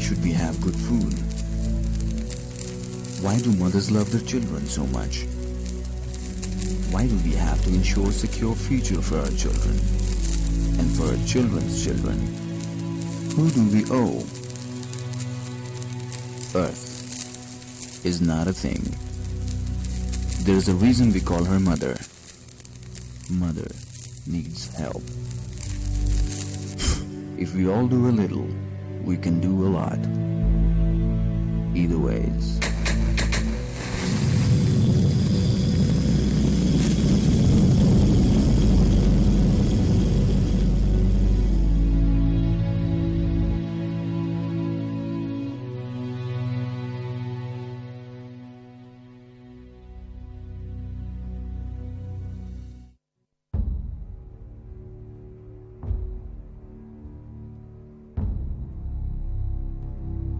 should we have good food? Why do mothers love their children so much? Why do we have to ensure a secure future for our children and for our children's children? Who do we owe? Earth is not a thing. There is a reason we call her mother. Mother needs help. If we all do a little, we can do a lot. Either ways.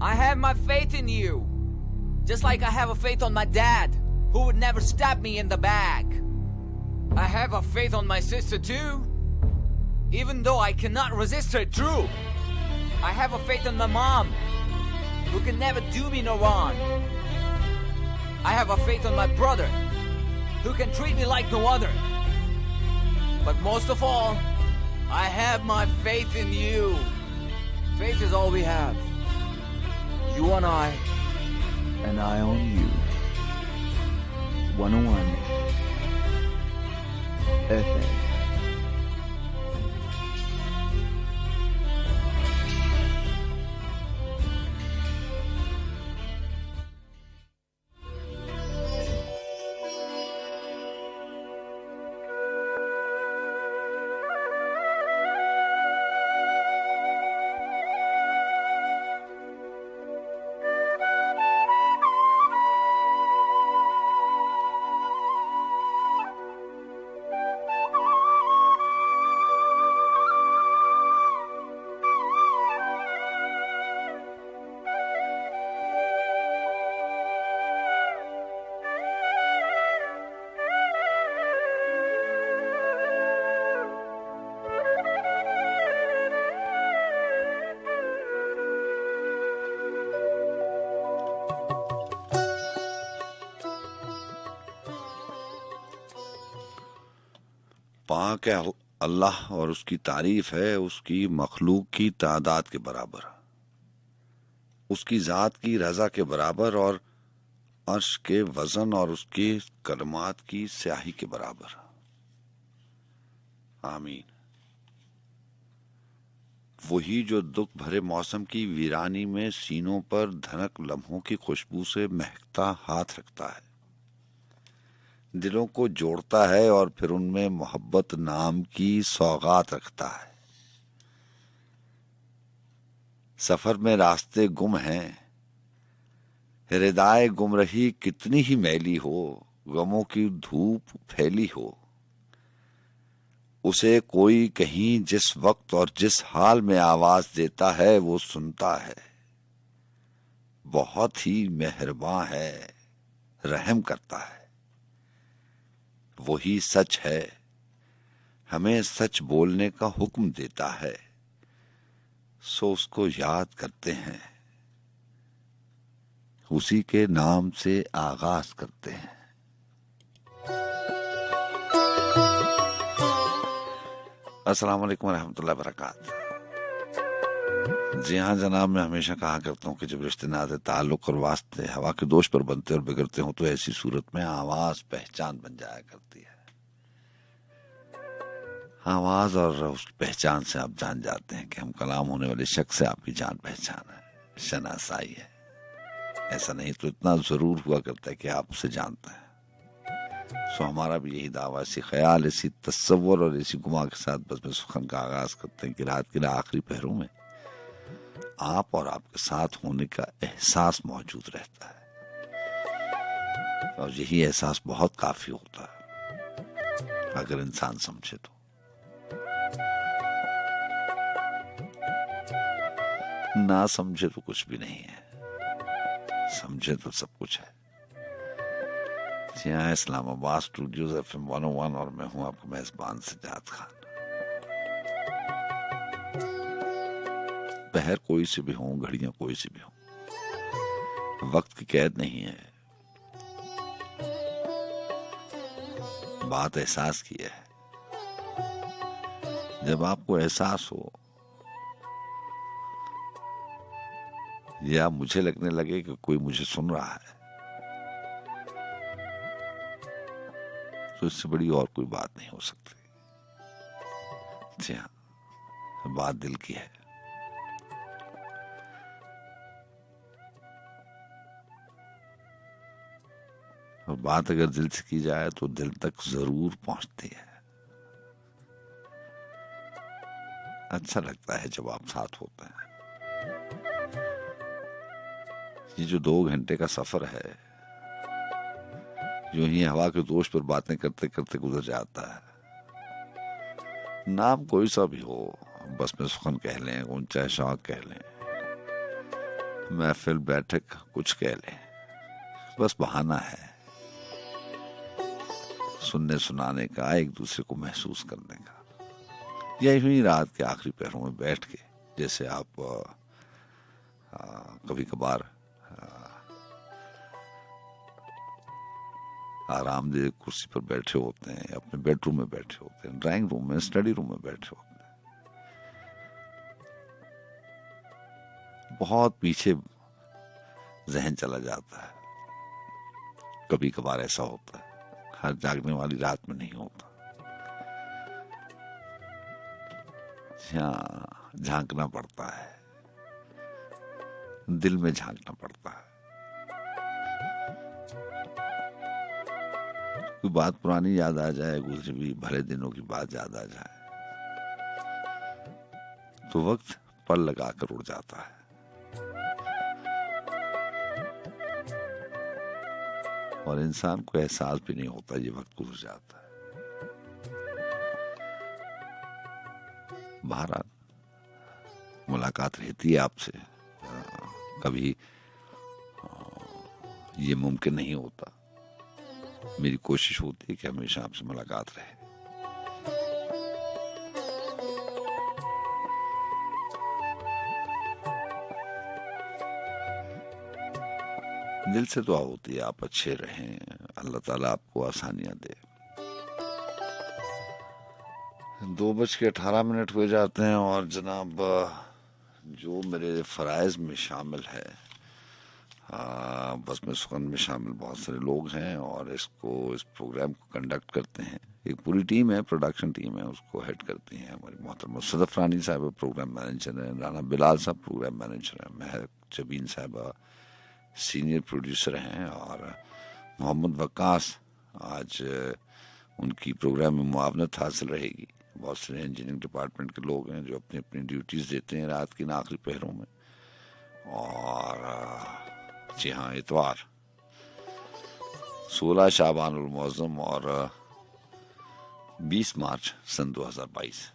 I have my faith in you. Just like I have a faith on my dad, who would never stab me in the back. I have a faith on my sister too. Even though I cannot resist her true. I have a faith on my mom, who can never do me no wrong. I have a faith on my brother, who can treat me like no other. But most of all, I have my faith in you. Faith is all we have. You on I, And I on you. 101 FM. पाक है अल्लाह और उसकी तारीफ है उसकी मखलूक की तादाद के बराबर, उसकी जात की रजा के बराबर और अर्श के वजन और उसके कलमात की स्याही के बराबर। आमीन। वही जो दुख भरे मौसम की वीरानी में सीनों पर धनक लम्हों की खुशबू से महकता हाथ रखता है, दिलों को जोड़ता है और फिर उनमें मोहब्बत नाम की सौगात रखता है। सफर में रास्ते गुम हैं, हृदय गुमरही कितनी ही मैली हो, गमों की धूप फैली हो, उसे कोई कहीं जिस वक्त और जिस हाल में आवाज देता है वो सुनता है। बहुत ही मेहरबान है, रहम करता है। वही सच है, हमें सच बोलने का हुक्म देता है, सो उसको याद करते हैं, उसी के नाम से आगाज करते हैं। अस्सलाम वालेकुम रहमतुल्लाहि वबरकातुहू। जी हाँ जनाब, मैं हमेशा कहा करता हूँ कि जब रिश्ते नाते ताल्लुक और वास्ते हवा के दोष पर बनते और बिगड़ते हो तो ऐसी सूरत में आवाज पहचान बन जाया करती है। आवाज और उस पहचान से आप जान जाते हैं कि हम कलाम होने वाले शख्स से आपकी जान पहचान है, शनासाई है। ऐसा नहीं तो इतना जरूर हुआ करता है कि आप उसे जानते हैं। सो हमारा भी यही दावा, इसी ख्याल, इसी तस्वर और इसी गुमा के साथ बस में सुखन का आगाज करते हैं कि रात के आखिरी पहरों में आप और आपके साथ होने का एहसास मौजूद रहता है, और यही एहसास बहुत काफी होता है अगर इंसान समझे तो। ना समझे तो कुछ भी नहीं है, समझे तो सब कुछ है। जी हाँ, इस्लामाबाद स्टूडियोज FM 101 और मैं हूं आपका मेजबान सज्जाद खान। पहर कोई से भी हों, घड़ियां कोई से भी हों, वक्त की कैद नहीं है। बात एहसास की है। जब आपको एहसास हो या मुझे लगने लगे कि कोई मुझे सुन रहा है, तो इससे बड़ी और कोई बात नहीं हो सकती। जी हाँ, बात दिल की है। और बात अगर दिल से की जाए तो दिल तक जरूर पहुंचती है। अच्छा लगता है जब आप साथ होते हैं। ये जो 2 घंटे का सफर है, यूं ही हवा के दोष पर बातें करते करते गुजर जाता है। नाम कोई सा भी हो, बस में सुखन कह लें, ऊंचा शौक कह लें, महफिल बैठक कुछ कह लें, बस बहाना है सुनने सुनाने का, एक दूसरे को महसूस करने का। यही रात के आखिरी पहरों में बैठ के, जैसे आप कभी कभार आरामदेह कुर्सी पर बैठे होते हैं, अपने बेडरूम में बैठे होते हैं, ड्राइंग रूम में, स्टडी रूम में बैठे होते हैं, बहुत पीछे जहन चला जाता है। कभी कभार ऐसा होता है, हर जागने वाली रात में नहीं होता। यहाँ झांकना पड़ता है, दिल में झांकना पड़ता है। कोई बात पुरानी याद आ जाए, गुजरे भी भले दिनों की बात याद आ जाए, तो वक्त पर लगाकर उड़ जाता है। और इंसान को एहसास भी नहीं होता ये वक्त गुजर जाता है। बहरहाल मुलाकात रहती है आपसे, कभी ये मुमकिन नहीं होता। मेरी कोशिश होती है कि हमेशा आपसे मुलाकात रहे। दिल से दुआ होती है आप अच्छे रहें, अल्लाह ताला आपको आसानियां दे। 2:18 हुए जाते हैं और जनाब जो मेरे फराइज में शामिल है, बस में सुखन में शामिल बहुत सारे लोग हैं और इस प्रोग्राम को कंडक्ट करते हैं। एक पूरी टीम है, प्रोडक्शन टीम है, उसको हेड करती हैं हमारी मोहतरमा सदफ रानी साहब प्रोग्राम मैनेजर हैं, राना बिलाल साहब प्रोग्राम मैनेजर हैं, महक जबीन साहब सीनियर प्रोड्यूसर हैं और मोहम्मद वक्कास आज उनकी प्रोग्राम में मुआवनत हासिल रहेगी। बहुत सारे इंजीनियरिंग डिपार्टमेंट के लोग हैं जो अपनी अपनी ड्यूटीज देते हैं रात की आखिरी पहरों में। और जी हाँ, इतवार 16 शाबानुल मुअज़्ज़म और 20 मार्च सन 2022।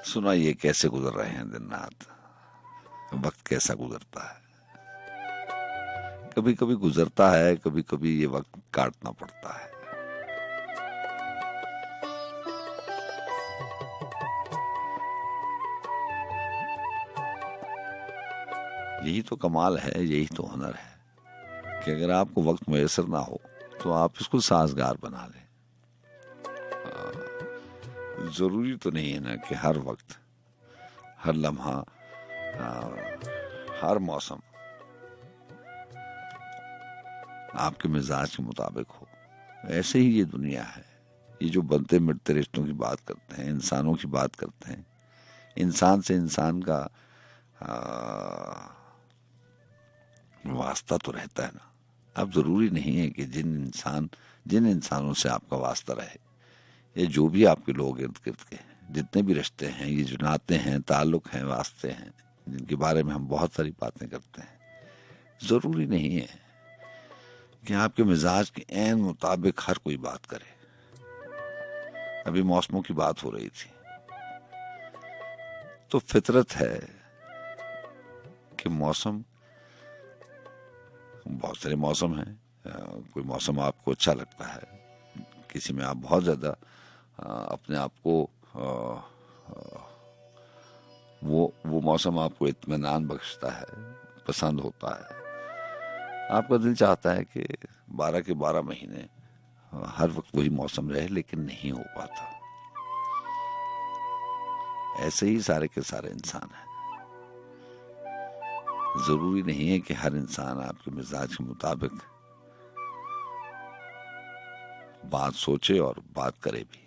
सुनाइए कैसे गुजर रहे हैं दिन रात, वक्त कैसा गुजरता है। कभी कभी गुजरता है, कभी कभी ये वक्त काटना पड़ता है। यही तो कमाल है, यही तो हुनर है कि अगर आपको वक्त मुयसर ना हो तो आप इसको साजगार बना लें। जरूरी तो नहीं है ना कि हर वक्त, हर लम्हा, हर मौसम आपके मिजाज के मुताबिक हो। ऐसे ही ये दुनिया है। ये जो बनते मिटते रिश्तों की बात करते हैं, इंसानों की बात करते हैं, इंसान से इंसान का वास्ता तो रहता है ना। अब जरूरी नहीं है कि जिन इंसानों से आपका वास्ता रहे, ये जो भी आपके लोग इर्द गिर्द के जितने भी रिश्ते हैं, ये जो नाते हैं, ताल्लुक हैं, वास्ते हैं, जिनके बारे में हम बहुत सारी बातें करते हैं, जरूरी नहीं है कि आपके मिजाज के ऐन मुताबिक हर कोई बात करे। अभी मौसमों की बात हो रही थी, तो फितरत है कि मौसम, बहुत सारे मौसम हैं। कोई मौसम आपको अच्छा लगता है, किसी में आप बहुत ज्यादा अपने आप को वो मौसम आपको इत्मीनान बख्शता है, पसंद होता है। आपका दिल चाहता है कि 12 के 12 महीने हर वक्त वही मौसम रहे, लेकिन नहीं हो पाता। ऐसे ही सारे के सारे इंसान हैं। जरूरी नहीं है कि हर इंसान आपके मिजाज के मुताबिक बात सोचे और बात करे भी।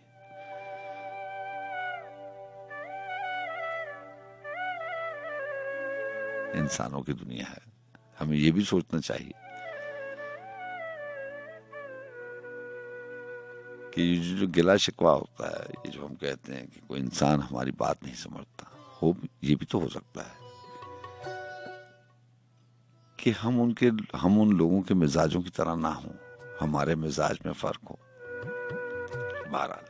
इंसानों की दुनिया है, हमें ये भी सोचना चाहिए कि ये जो गिला शिकवा होता है, ये जो हम कहते हैं कि कोई इंसान हमारी बात नहीं समझता, ये भी तो हो सकता है कि हम उन लोगों के मिजाजों की तरह ना हो, हमारे मिजाज में फर्क हो। बहरहाल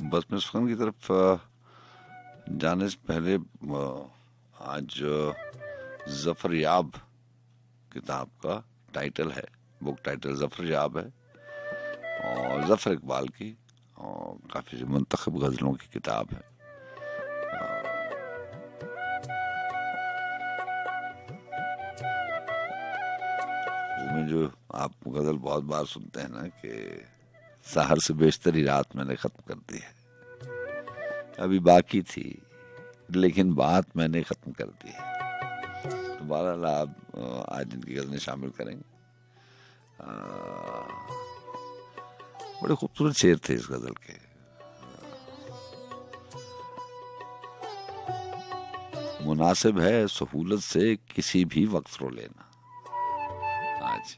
बस मैं सुखन की तरफ जाने से पहले आज जफर याब किताब का टाइटल है, बुक टाइटल जफर याब है और जफर इकबाल की और काफी मुंतखब गजलों की किताब है। उसमें जो आप गजल बहुत बार सुनते हैं ना कि सहर से बेशतरी रात मैंने खत्म कर दी है, अभी बाकी थी लेकिन बात मैंने खत्म कर दी है। तो बहरहाल आप आज इनकी गजलें शामिल करेंगे। बड़े खूबसूरत शेर थे इस गजल के। मुनासिब है सहूलत से किसी भी वक्त रो लेना, आज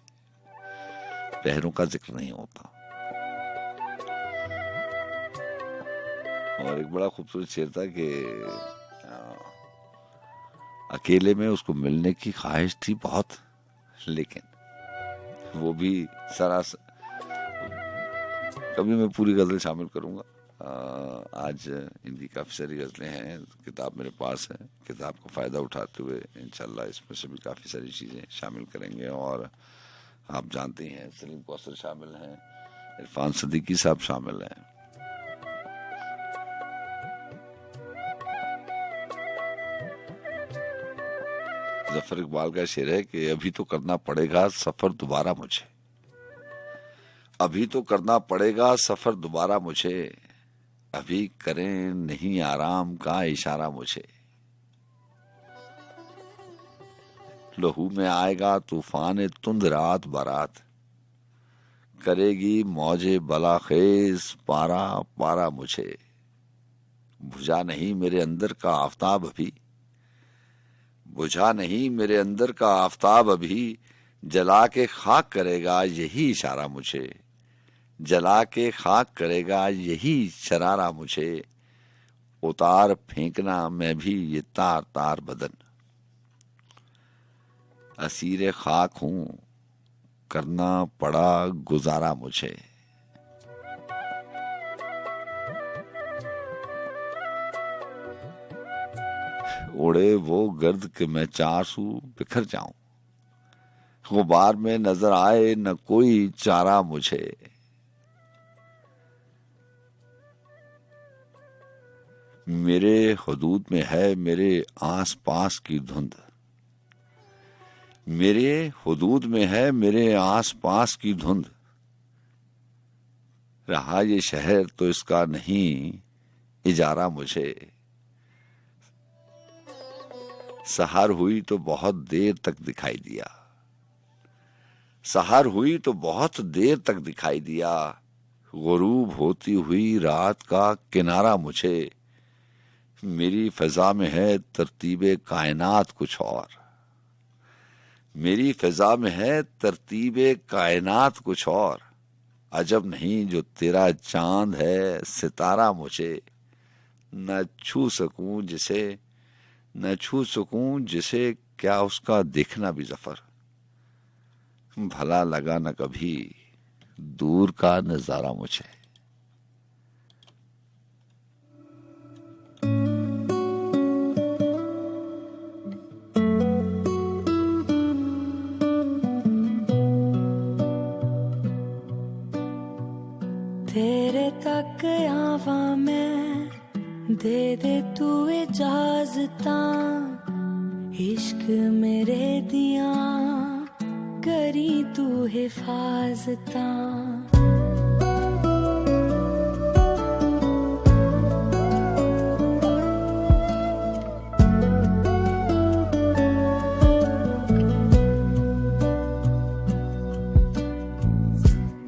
पहरों का जिक्र नहीं होता। और एक बड़ा खूबसूरत शेर था कि अकेले में उसको मिलने की ख्वाहिश थी बहुत, लेकिन वो भी सरासर, कभी मैं पूरी गजल शामिल करूंगा। आज इनकी काफ़ी सारी गजलें हैं, किताब मेरे पास है, किताब का फ़ायदा उठाते हुए इंशाल्लाह इसमें से भी काफ़ी सारी चीज़ें शामिल करेंगे। और आप जानते हैं सलीम कौसर शामिल हैं, इरफान सिद्दीकी साहब शामिल हैं। जफर इकबाल का शेर है कि अभी तो करना पड़ेगा सफर दोबारा मुझे, अभी तो करना पड़ेगा सफर दोबारा मुझे, अभी करें नहीं आराम का इशारा मुझे। लहू में आएगा तूफान तुंद रात बारात, करेगी मौजे बलाखेज पारा पारा मुझे। बुझा नहीं मेरे अंदर का आफताब अभी, बुझा नहीं मेरे अंदर का आफताब अभी, जला के खाक करेगा यही इशारा मुझे, जला के खाक करेगा यही शरारा मुझे। उतार फेंकना मैं भी ये तार तार बदन, असीरे खाक हूं करना पड़ा गुजारा मुझे। उड़े वो गर्द के मैं चासू बिखर जाऊं, गुबार में नजर आए न कोई चारा मुझे। मेरे हुदूद में है मेरे आस पास की धुंध, मेरे हुदूद में है मेरे आस पास की धुंध। रहा ये शहर तो इसका नहीं इजारा मुझे। सहर हुई तो बहुत देर तक दिखाई दिया, सहर हुई तो बहुत देर तक दिखाई दिया। गुरूब होती हुई रात का किनारा मुझे। मेरी फिजा में है तरतीबे कायनात कुछ और, मेरी फिजा में है तरतीबे कायनात कुछ और। अजब नहीं जो तेरा चांद है सितारा मुझे, न छू सकूं जिसे, न छू सकूं जिसे क्या उसका देखना भी जफर। भला लगा न कभी दूर का नजारा मुझे। तेरे तक आवा मैं, दे दे तू इजाजतां, इश्क मेरे दियां करी तू हिफाजतां।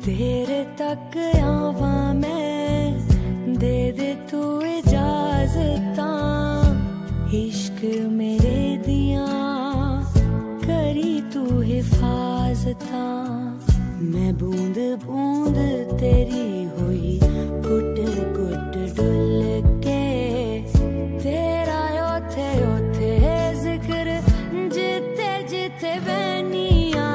तेरे तक आवा मैं, दे दे तू इजाजतां, इश्क मेरे दियां करी तू हिफाजतां। मैं बूंद बूंद तेरी हुई गुट गुट डुल के, तेरा ओथे ओथे जिक्र जिथे जिथे बैनिया,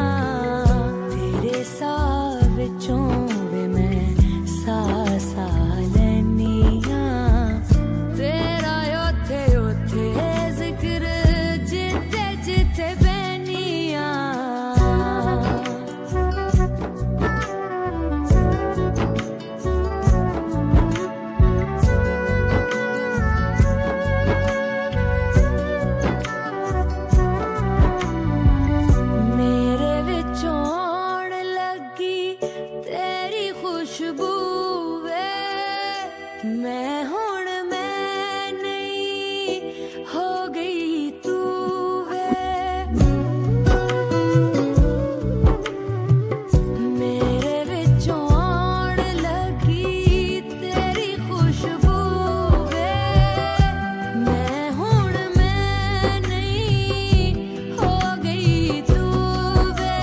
तेरे साथ विचों वे मैं सा सा लैनिया, तेरा ओथे ओथे जिक्र जिथे जिथे बैनिया। मेरे विचों आउण लगी तेरी खुशबू वे, मैं हुण मैं नहीं हो गई तू वे। मेरे विचों आउण लगी तेरी खुशबू वे, मैं हुण मैं नहीं हो गई तू वे।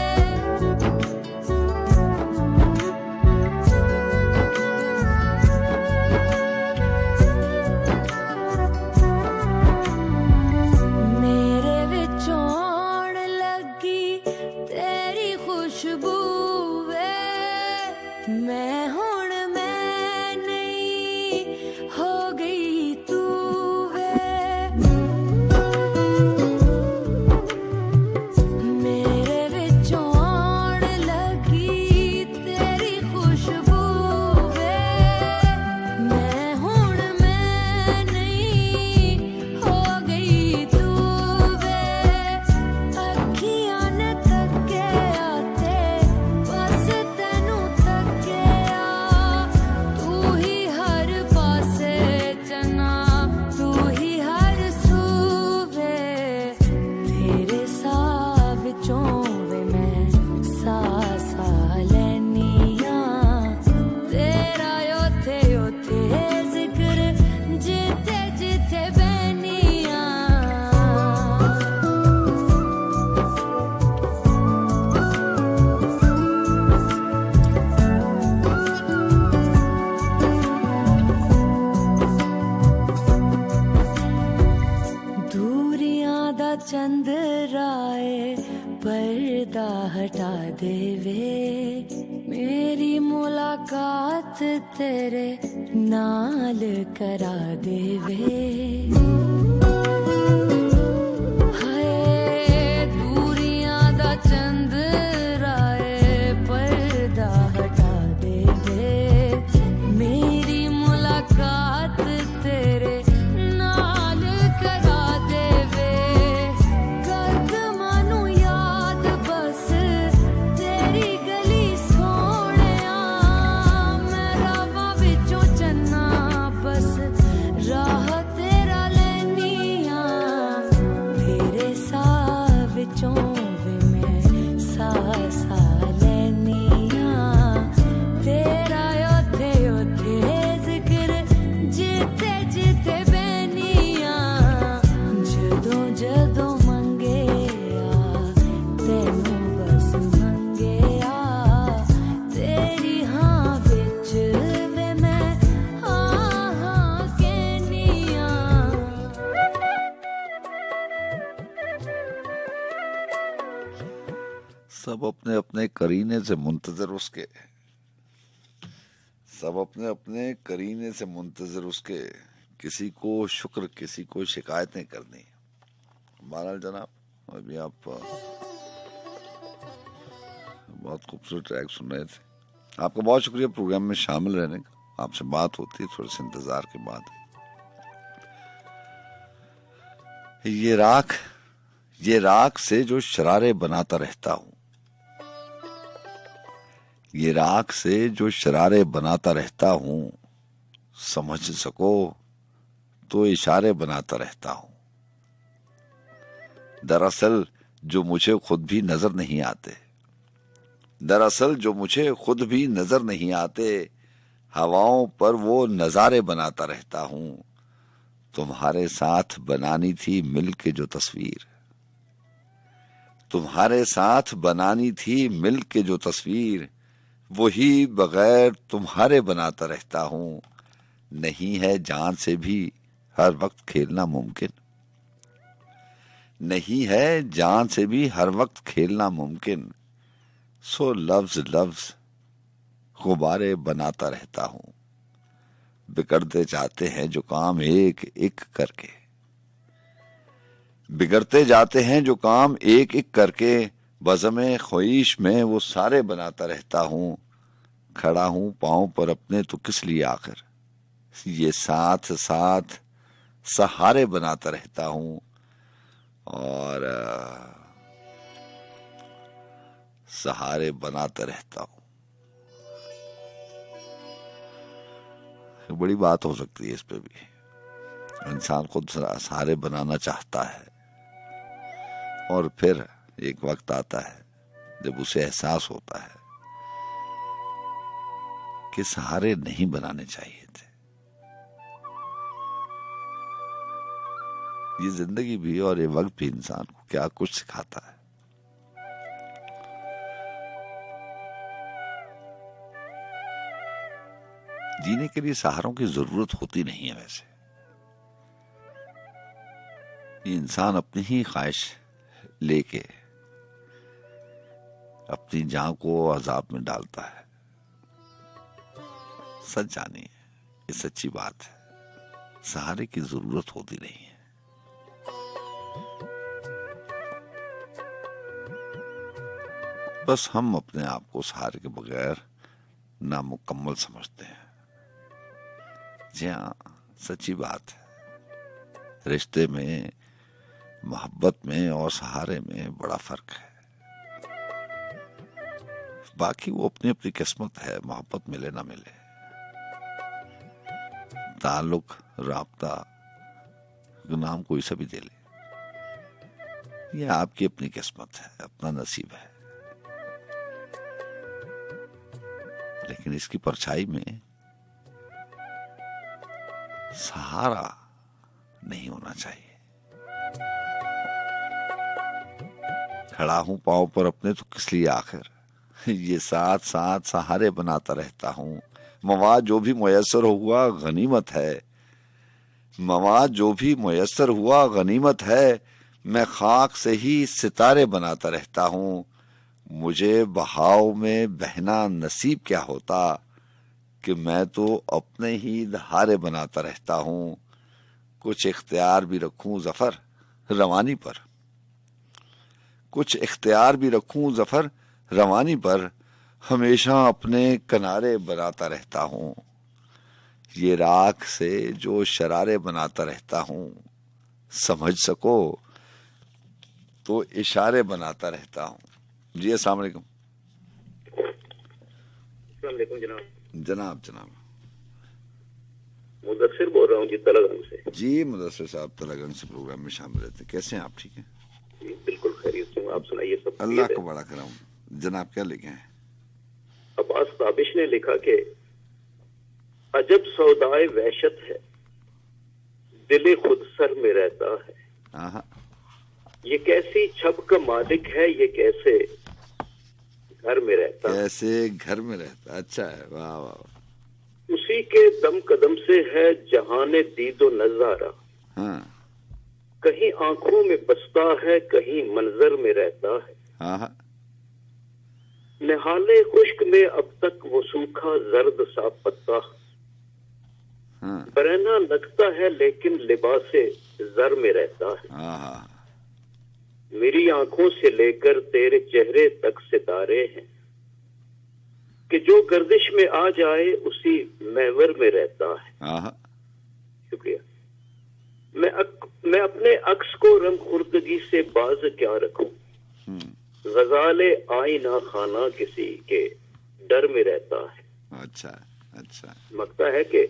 मेरे विचों आउण लगी तेरी खुशबू वे, मैं हुण मैं नहीं हो गई तू वे। मेरे विचों आउण लगी तेरी खुशबू वे, मैं हुण मैं नहीं हो गई तू वे। अखियां ने तक्किया ते बस तैनू तक्किया, तू ही हर पासे चना, तू ही हर सूवे, तेरे साह विचों वे मैं सा सा लैनिया, तेरा ओथे ओथे जिक्र जिथे जिथे बैनिया। दूरियां दा चंद्राए पर्दा हटा देवे, मेरी मुलाकात तेरे नाल करा देवे। हाय दूरियां दा चंद्राए पर्दा हटा देवे, मेरी मुलाकात तेरे नाल करा देवे। कदमां नू याद बस तेरी गली सोहणिया, मैं रावां विचों चन्ना बस राह तेरा लैनिया। सब अपने अपने करीने से मुंतजर उसके, सब अपने अपने करीने से मुंतजर उसके, किसी को शुक्र किसी को शिकायतें करनी। बहरहाल जनाब, अभी आप बहुत खूबसूरत ट्रैक सुन रहे थे। आपका बहुत शुक्रिया प्रोग्राम में शामिल रहने का। आपसे बात होती है थोड़े से इंतजार के बाद। ये राख से जो शरारे बनाता रहता हूं, ये राख से जो शरारे बनाता रहता हूं, समझ सको तो इशारे बनाता रहता हूं। दरअसल जो मुझे खुद भी नजर नहीं आते, दरअसल जो मुझे खुद भी नजर नहीं आते, हवाओं पर वो नजारे बनाता रहता हूं। तुम्हारे साथ बनानी थी मिलके जो तस्वीर, तुम्हारे साथ बनानी थी मिलके जो तस्वीर, वही बगैर तुम्हारे बनाता रहता हूं। नहीं है जान से भी हर वक्त खेलना मुमकिन, नहीं है जान से भी हर वक्त खेलना मुमकिन। सो लफ्ज लफ्ज गुब्बारे बनाता रहता हूं। बिगड़ते जाते हैं जो काम एक एक करके, बिगड़ते जाते हैं जो काम एक एक करके, बज़मे ख्वाहिश में वो सारे बनाता रहता हूं। खड़ा हूं पांव पर अपने तो किस लिए आखिर, ये साथ साथ सहारे बनाता रहता हूं। और सहारे बनाता रहता हूं। बड़ी बात हो सकती है इस पे भी। इंसान खुद सहारे बनाना चाहता है और फिर एक वक्त आता है जब उसे एहसास होता है कि सहारे नहीं बनाने चाहिए थे। ये जिंदगी भी और ये वक्त भी इंसान को क्या कुछ सिखाता है। जीने के लिए सहारों की जरूरत होती नहीं है। वैसे ये इंसान अपनी ही ख्वाहिश लेके अपनी जान को अजाब में डालता है। सच जानिए, ये सच्ची बात है, सहारे की जरूरत होती नहीं है। बस हम अपने आप को सहारे के बगैर नामुकम्मल समझते हैं। जी हाँ, सच्ची बात है। रिश्ते में, मोहब्बत में और सहारे में बड़ा फर्क है। बाकी वो अपनी अपनी किस्मत है, मोहब्बत मिले ना मिले, ताल्लुक, राब्ता, नाम कोई सा भी दे ले, ये आपकी अपनी किस्मत है, अपना नसीब है। लेकिन इसकी परछाई में सहारा नहीं होना चाहिए। खड़ा हूं पांव पर अपने तो किस लिए आखिर, ये साथ साथ सहारे बनाता रहता हूं। मवाद जो भी मुयस्सर हुआ गनीमत है, मवाद जो भी मुयस्सर हुआ गनीमत है। मैं खाक से ही सितारे बनाता रहता हूं। मुझे बहाव में बहना नसीब क्या होता कि मैं तो अपने ही धारे बनाता रहता हूं। कुछ इख्तियार भी रखूं जफर रवानी पर, कुछ इख्तियार भी रखूं जफर रवानी पर, हमेशा अपने किनारे बनाता रहता हूं। ये राख से जो शरारे बनाता रहता हूं, समझ सको तो इशारे बनाता रहता हूं। जी अस्सलाम वालेकुम। अस्सलाम वालेकुम जनाब। जनाब जनाब मुदस्सिर बोल रहा हूँ जी, तलागंज से। जी मुदस्सिर साहब, तलागंज से प्रोग्राम में शामिल रहते। कैसे हैं आप? ठीक है जी, बिल्कुल खैरियत से हूँ। आप सुनाइए सब? अल्लाह को बड़ा कराऊं। जनाब क्या लिखे हैं? अब्बास ताबिश ने लिखा कि अजब सौदाए वहशत है, दिले खुद सर में रहता है। हाँ, ये कैसी छब का मालिक है, ये कैसे घर में रहता है। कैसे घर में रहता। अच्छा है, वाह वाह। उसी के दम कदम से है जहाने दीदो नजारा। हाँ कहीं आंखों में बसता है, कहीं मंजर में रहता है। हाँ हाँ। हाले खुश्क में अब तक वो सूखा जर्द सा पत्ता, बरहना लगता है लेकिन लिबासे जर में रहता है। मेरी आंखों से लेकर तेरे चेहरे तक सितारे हैं कि जो गर्दिश में आ जाए उसी महवर में रहता है। शुक्रिया। मैं अपने अक्स को रंग खुर्दगी से बाज क्या रखूं, गजाले आईना खाना किसी के डर में रहता है। अच्छा। लगता है कि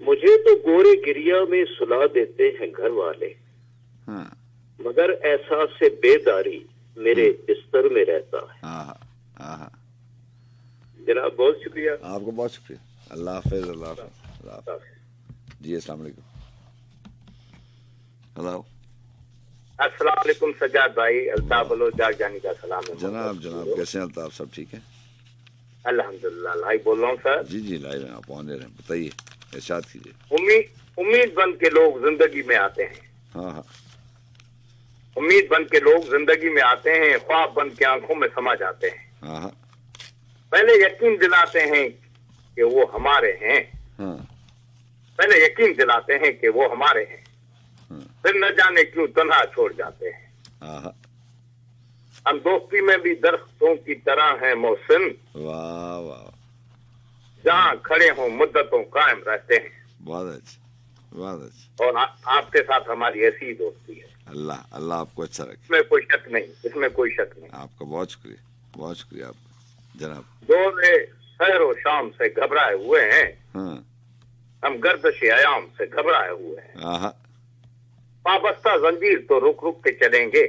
मुझे तो गोरे गिरिया में सुला देते हैं घर वाले, मगर एहसास से बेदारी मेरे बिस्तर में रहता है। जनाब बहुत शुक्रिया। आपको बहुत शुक्रिया। अल्लाह हाफिज। अल्लाह हाफिज जी। अस्सलाम वालेकुम। हेलो। अस्सलाम वालेकुम सज्जाद भाई। अल्ताफ बलोच जागजानी का सलाम है। जनाब कैसे हैं अल्ताफ? सब ठीक है अल्हम्दुलिल्लाह। लाइव बोल रहा हूँ सर। जी लाइव हैं आप, ऑन एयर हैं। बताइए, इरशाद कीजिए। उम्मीद बन के लोग जिंदगी में आते हैं। उम्मीद बन के लोग जिंदगी में आते हैं, ख्वाब बन के आंखों में समा जाते हैं। पहले यकीन दिलाते हैं कि वो हमारे हैं, पहले यकीन दिलाते हैं कि वो हमारे हैं, फिर न जाने क्यों तन्हा छोड़ जाते हैं। हम दोस्ती में भी दरख्तों की तरह हैं मोहसिन, वाह वाह, जहाँ खड़े हों मुद्दतों कायम रहते हैं। बहुत अच्छा। और आपके साथ हमारी ऐसी दोस्ती है। अल्लाह आपको अच्छा रखे। इसमें कोई शक नहीं। आपका बहुत शुक्रिया आपका जनाब। दौरे सहर शाम से घबराए हुए हैं, हम गर्दिश आयाम से घबराए हुए हैं। वाबस्ता जंजीर तो रुक रुक के चलेंगे,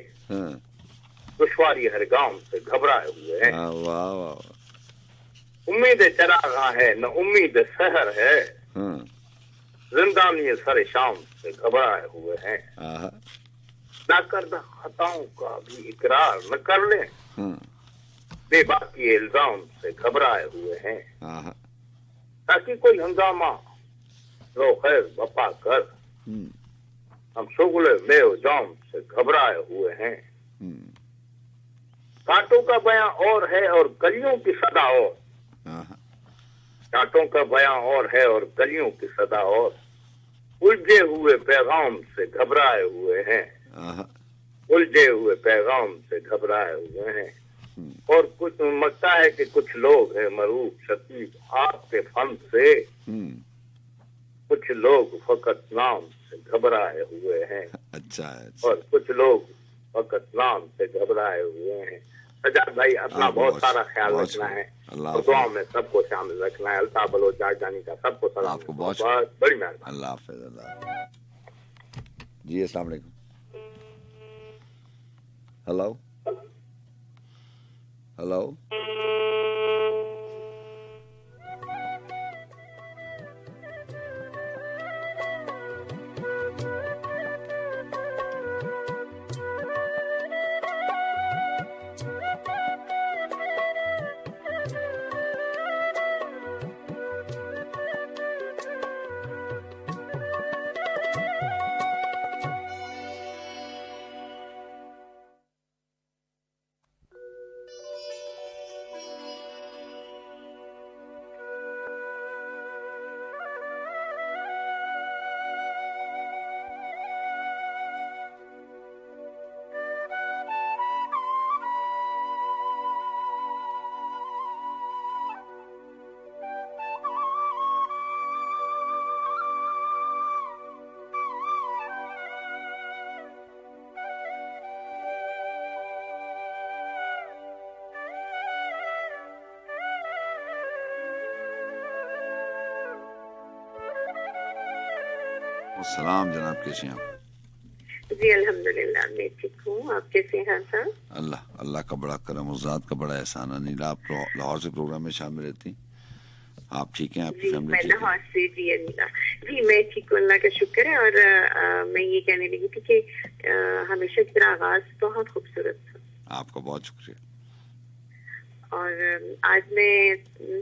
दुश्वारी हर गांव से घबराए हुए हैं। उम्मीद चरागा है न उम्मीद सहर है, जिंदानी सर शाम से घबराए हुए हैं। नाकर्दा खताओं का भी इकरार न कर ले, बेबाकी इल्जाम से घबराए हुए हैं। ताकि कोई हंगामा लो खैर बपा कर, हम शुगले में जाम से घबराए हुए हैं। कांटों का बयां और है और कलियों की सदा और, कांटों का बयां और है और कलियों की सदा और, उलझे हुए पैगाम से घबराए हुए हैं। उलझे हुए पैगाम से घबराए हुए हैं। और कुछ लगता है कि कुछ लोग हैं मरूब शकीब आपके फन से, कुछ लोग फकत नाम से घबराए हुए हैं। अच्छा। और कुछ लोग फकत नाम से घबराए हुए हैं। सजाद भाई अपना बहुत सारा ख्याल रखना है और दुआ में सबको शामिल रखना है। अल्ताफ बलोच जागजानी का सबको सलाम। आपको बहुत बड़ी मेहरबानी। अल्लाह हाफिज। जी अस्सलाम वालेकुम। हेलो। सलाम जनाब, कैसे हैं आप? जी अल्हम्दुलिल्लाह मैं ठीक हूँ। आप कैसे हैं सर? अल्लाह का बड़ा करम और ज़ात का बड़ा एहसान। अनिला आप लाहौर से प्रोग्राम में शामिल रहती हैं, आप ठीक हैं? आपकी फैमिली ठीक है? लाहौर से जी अनिला जी मैं ठीक हूँ, अल्लाह का शुक्र है। और मैं ये कहने लगी थी कि हमेशा तेरा आगाज बहुत खूबसूरत था। आपका बहुत शुक्रिया। और आज मैं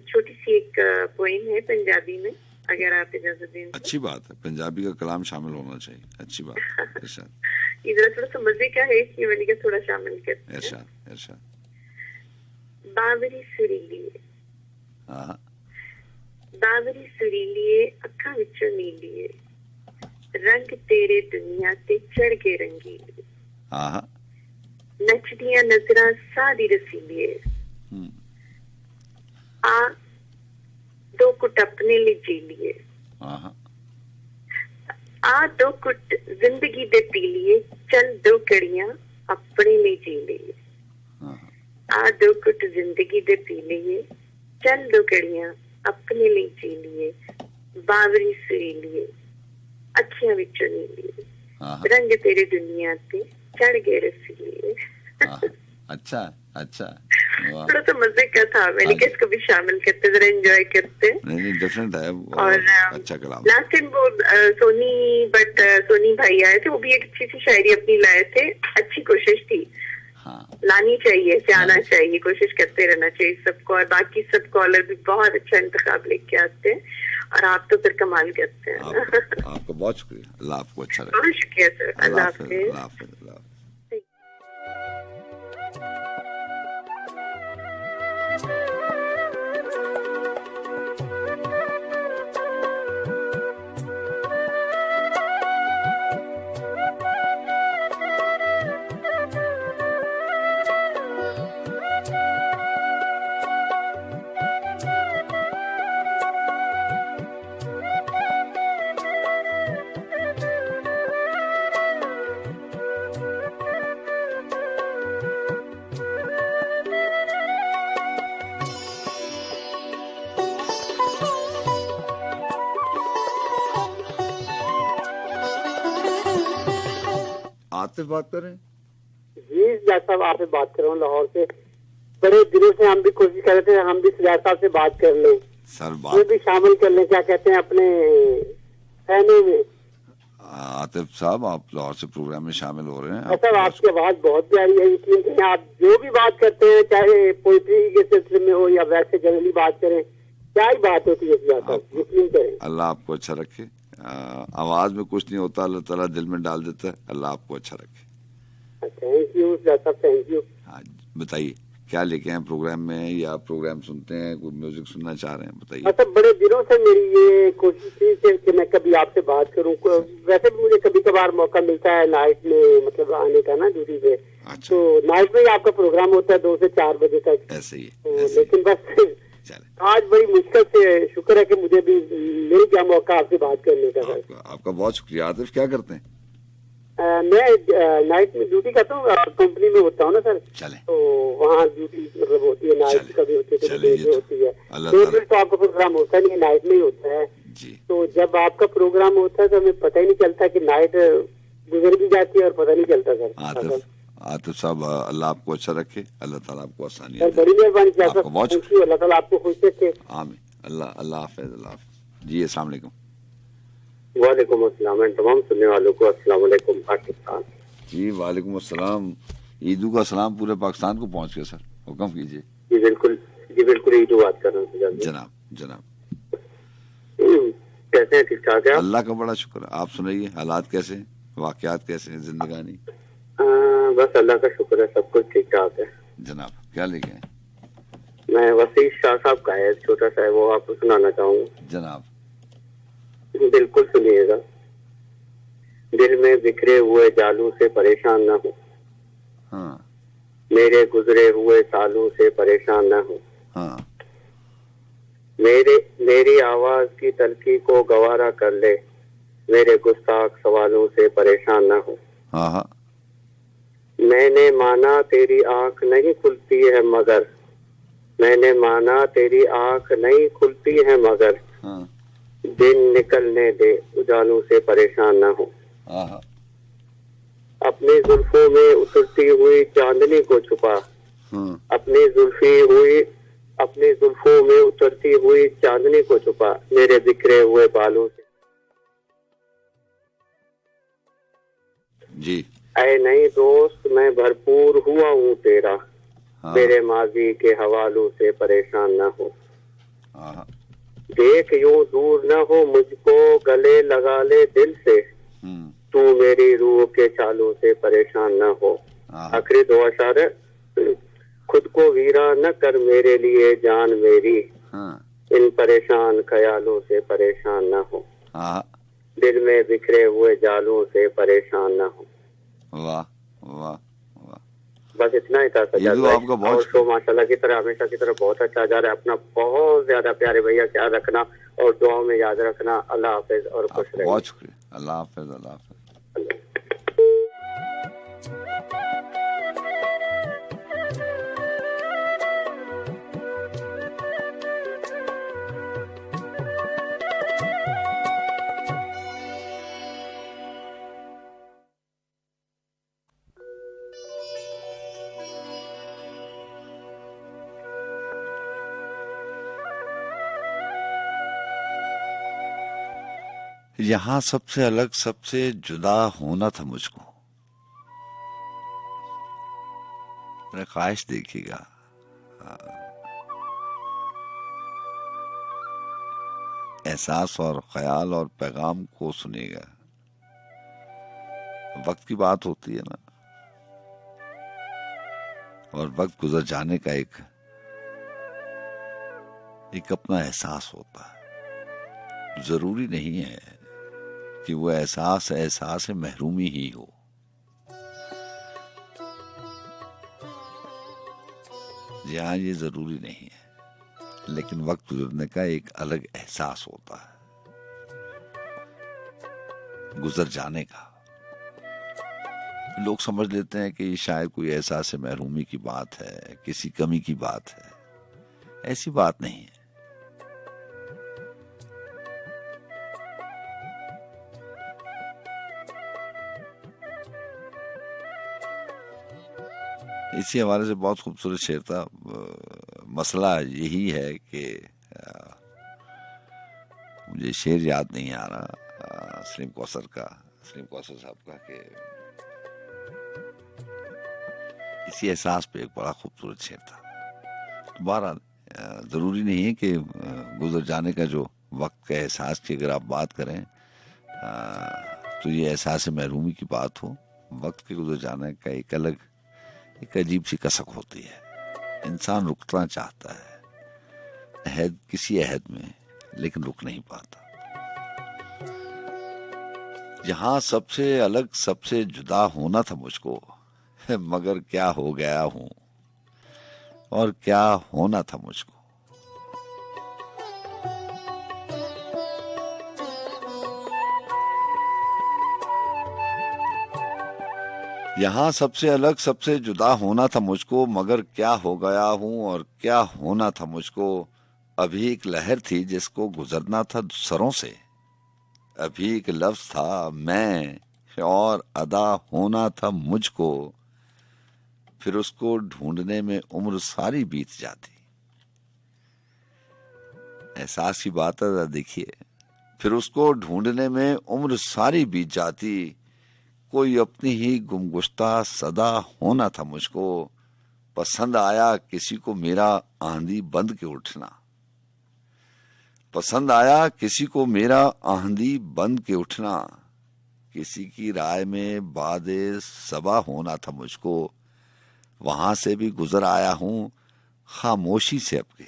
छोटी सी एक पोइम है पंजाबी में, अगर आप इजाजत दें। अच्छी बात है, पंजाबी का कलाम शामिल होना चाहिए, अच्छी बात है। इधर थोड़ा सा मजे का है कि मैंने कहा थोड़ा शामिल कर। इरशाद। बावरी सुरीली बावरी सुरीली अखा विचों नीली रंग तेरे दुनिया ते चढ़ के रंगीली नचदियां नजरां सादी रसीली आ दो कुट अपने लिए जी लिए आ दो कुट जिंदगी दे पी लिए चल दो कड़ियां अपने लिए जी लिए आ दो कुट जिंदगी दे पी लिए चल दो कड़ियां अपने लिए जी लिए बावरी सुरीली अखियां विचों नीली रंग तेरे दुनिया ते चढ़ गए रसीली। अच्छा अच्छा, थोड़ा तो मजे का था, मैंने कहा इसको भी शामिल करते, जरा एंजॉय करते। नहीं डिफरेंट है और अच्छा कलाम। लास्ट टाइम वो सोनी भाई आए थे, वो भी एक अच्छी सी शायरी अपनी लाए थे, अच्छी कोशिश थी। लानी चाहिए, आना चाहिए, कोशिश करते रहना चाहिए सबको। और बाकी सब कॉलर भी बहुत अच्छा इंतखाब लेके आते हैं और आप तो फिर कमाल करते हैं। आपको बहुत शुक्रिया, अल्लाह आपको अच्छा रखे। बहुत शुक्रिया सर, अल्लाह हाफिज़। आपसे बात करें जी, सियाद साहब आपसे बात कर रहा हूँ लाहौर से। बड़े दिनों से हम भी कोशिश कर रहे थे, हम भी सियाद साहब से बात कर लें, सर ये भी शामिल कर लें, क्या कहते हैं, अपने कहने में। आतिफ साहब आप लाहौर से प्रोग्राम में शामिल हो रहे हैं। सर आपकी आवाज बहुत प्यारी है, इसलिए आप जो भी बात करते हैं, चाहे पोइट्री के सिलसिले में हो या वैसे जनरली बात करें, क्या ही बात होती है सियाद साहब, यकीन करें। अल्लाह आपको अच्छा रखे। आवाज में कुछ नहीं होता, अल्लाह ताला दिल में डाल देता है। अल्लाह आपको अच्छा रखे। थैंक यू साहब, थैंक यू। हाँ बताइए क्या लेके आए प्रोग्राम में, या प्रोग्राम सुनते हैं, कोई म्यूजिक सुनना चाह रहे हैं, बताइए। मतलब बड़े दिनों से मेरी ये कोशिश थी कि मैं कभी आपसे बात करूं। वैसे भी मुझे कभी कभार मौका मिलता है नाइट में, मतलब आने का ना ड्यूटी पे। अच्छा। तो नाइट में आपका प्रोग्राम होता है 2 से 4 बजे तक। ऐसे ही तो लेकिन बस आज बड़ी मुश्किल से, शुक्र है कि मुझे भी मिल गया मौका आपसे बात करने का। आपका बहुत शुक्रिया। आतिफ क्या करते हैं? मैं नाइट में ड्यूटी करता हूँ, कंपनी में होता हूँ ना सर। चले। तो वहाँ ड्यूटी मतलब होती है, नाइट कभी होती है, कभी होती है। तो आपका प्रोग्राम होता नहीं है, नाइट में ही होता है जी। तो जब आपका प्रोग्राम होता है तो हमें पता ही नहीं चलता कि नाइट गुजर भी जाती है और पता नहीं चलता सर। आतिफ साहब अल्लाह आपको अच्छा रखे, अल्लाह ताला आपको आसानी दे। बड़ी मेहरबानी सर, अल्लाह ताला आपको खुश रखे। आमीन। अल्लाह हाफिज़। अल्लाह जी। अस्सलाम वालेकुम। वालेकुम अस्सलाम, तमाम सुनने वालों को अस्सलाम वालेकुम पाकिस्तान। जी वालेकुम अस्सलाम। ईदू का सलाम पूरे पाकिस्तान को पहुंच गया सर, हुक्म कीजिए। जी बिल्कुल ईदू बात कर रहा हूँ जनाब। कैसे हैं, ठीक ठाक है? अल्लाह का बड़ा शुक्र। आप सुनाइए, हालात कैसे हैं, वाकयात कैसे हैं, जिंदगानी? बस अल्लाह का शुक्र है, सब कुछ ठीक ठाक है जनाब। क्या लेके आए? मैं वसीम शाह साहब का है, छोटा सा है, वो आपको सुनाना चाहूंगा जनाब। बिल्कुल सुनिएगा। दिल में बिखरे हुए जालू से परेशान न हो, हाँ। मेरे गुजरे हुए सालों से परेशान न हो, हाँ। मेरी आवाज की तलखी को गवारा कर ले, मेरे गुस्ताख सवालों से परेशान न हो। हाँ। मैंने माना तेरी आंख नहीं खुलती है मगर, मैंने माना तेरी आंख नहीं खुलती है मगर, हाँ। दिन निकलने दे, उजालों से परेशान ना हो। अपनी जुल्फों में उतरती हुई चांदनी को छुपा, अपनी जुल्फों में उतरती हुई चांदनी को छुपा, मेरे बिखरे हुए बालों से। जी। ऐ नई दोस्त मैं भरपूर हुआ हूँ तेरा, मेरे माजी के हवालों से परेशान ना हो। देख यूं दूर न हो मुझको, गले लगा ले दिल से, तू मेरी रूह के चालों से परेशान न हो। आखिरी 2 अशार, खुद को वीरा न कर मेरे लिए जान मेरी, इन परेशान ख्यालों से परेशान न हो, दिल में बिखरे हुए जालों से परेशान न हो। वाह वाह वाह, बस इतना ही था सजाद भाई। आपका बहुत और शो माशाल्लाह की तरह हमेशा की तरह बहुत अच्छा जा रहा है। अपना बहुत ज्यादा प्यारे भैया ख्याल रखना और दुआओं में याद रखना। अल्लाह हाफिज और खुश रहिए। बहुत शुक्रिया। अल्लाह हाफिज। अल्लाह हाफिज। यहाँ सबसे अलग सबसे जुदा होना था मुझको। मेरा ख्वाहिश देखिएगा, एहसास और ख्याल और पैगाम को सुनिएगा। वक्त की बात होती है ना, और वक्त गुजर जाने का एक अपना एहसास होता है। जरूरी नहीं है कि वो एहसास महरूमी ही हो। जी हाँ, ये जरूरी नहीं है, लेकिन वक्त गुजरने का एक अलग एहसास होता है, गुजर जाने का। लोग समझ लेते हैं कि शायद कोई एहसास महरूमी की बात है, किसी कमी की बात है। ऐसी बात नहीं है। इसी हवाले से बहुत खूबसूरत शेर था। मसला यही है कि मुझे शेर याद नहीं आ रहा, सलीम कौसर साहब का, कि इसी एहसास पे एक बड़ा खूबसूरत शेर था। बहरहाल जरूरी नहीं है कि गुजर जाने का जो वक्त का एहसास की अगर आप बात करें तो ये एहसास महरूमी की बात हो। वक्त के गुजर जाने का एक अलग, एक अजीब सी कसक होती है। इंसान रुकना चाहता है किसी अहद में, लेकिन रुक नहीं पाता। यहाँ सबसे अलग सबसे जुदा होना था मुझको, मगर क्या हो गया हूं और क्या होना था मुझको। यहाँ सबसे अलग सबसे जुदा होना था मुझको, मगर क्या हो गया हूं और क्या होना था मुझको। अभी एक लहर थी जिसको गुजरना था सरों से, अभी एक लफ्ज था मैं और अदा होना था मुझको। फिर उसको ढूंढने में उम्र सारी बीत जाती। एहसास की बात है, देखिए। फिर उसको ढूंढने में उम्र सारी बीत जाती। कोई अपनी ही गुमगुश्ता सदा होना था मुझको। पसंद आया किसी को मेरा आंधी बंद के उठना, पसंद आया किसी को मेरा आंधी बंद के उठना। किसी की राय में बादे सबा होना था मुझको। वहां से भी गुजर आया हूं खामोशी से अपके,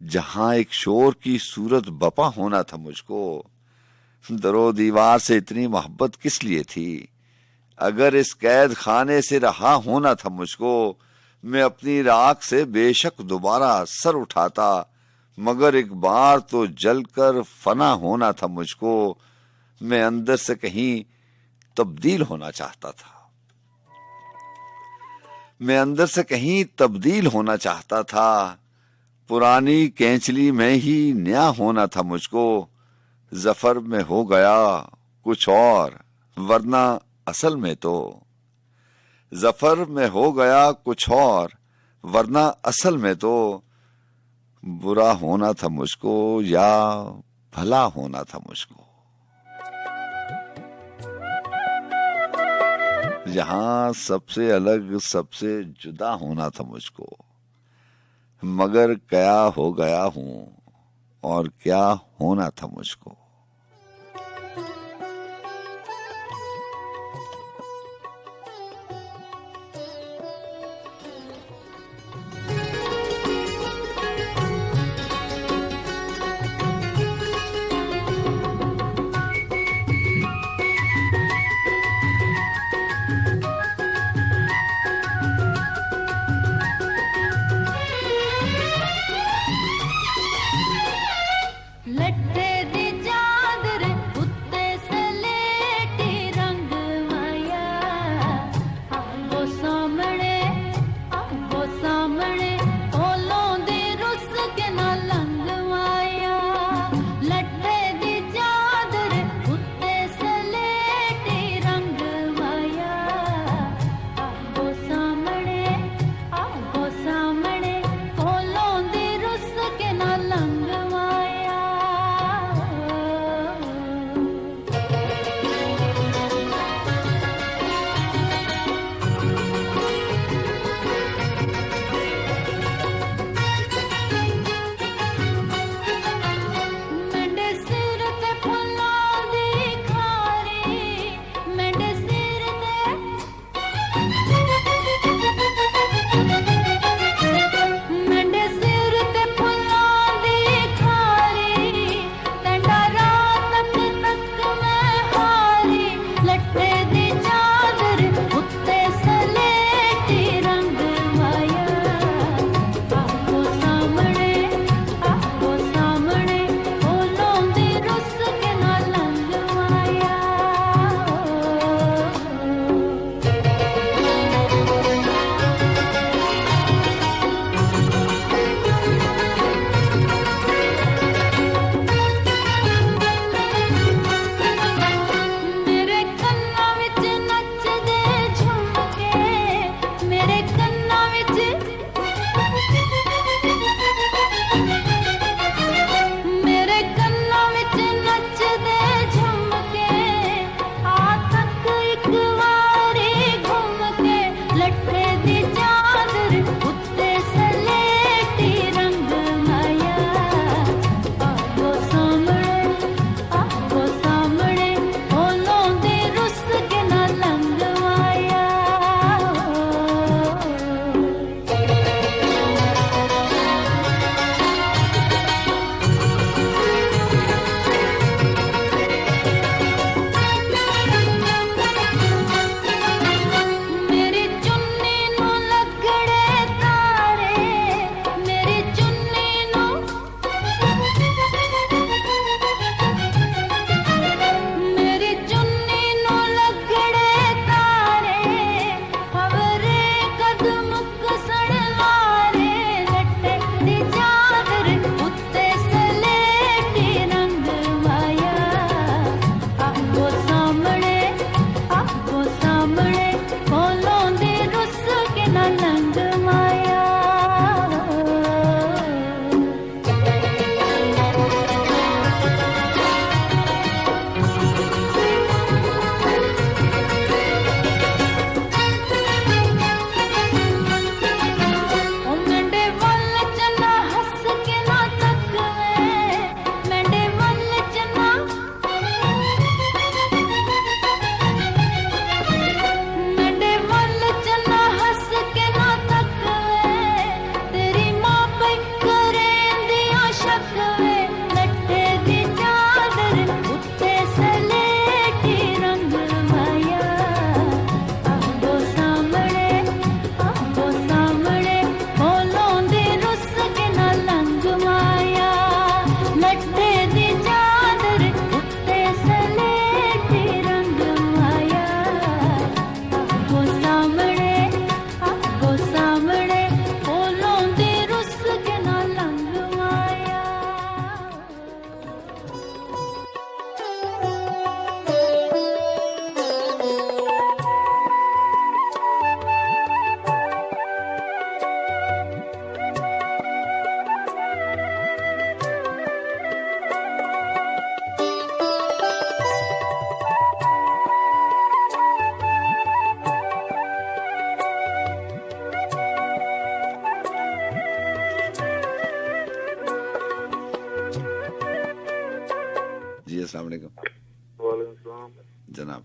जहां एक शोर की सूरत बपा होना था मुझको। दरो दीवार से इतनी मोहब्बत किस लिए थी, अगर इस कैद खाने से रहा होना था मुझको। मैं अपनी राख से बेशक दोबारा सर उठाता, मगर एक बार तो जलकर फना होना था मुझको। मैं अंदर से कहीं तब्दील होना चाहता था, मैं अंदर से कहीं तब्दील होना चाहता था। पुरानी कैंचली में ही नया होना था मुझको। जफर में हो गया कुछ और, वरना असल में तो जफर में हो गया कुछ और, वरना असल में तो बुरा होना था मुझको या भला होना था मुझको। जहां सबसे अलग सबसे जुदा होना था मुझको, मगर क्या हो गया हूं और क्या होना था मुझको। अस्सलाम वालेकुम। वालेकुम सलाम जनाब।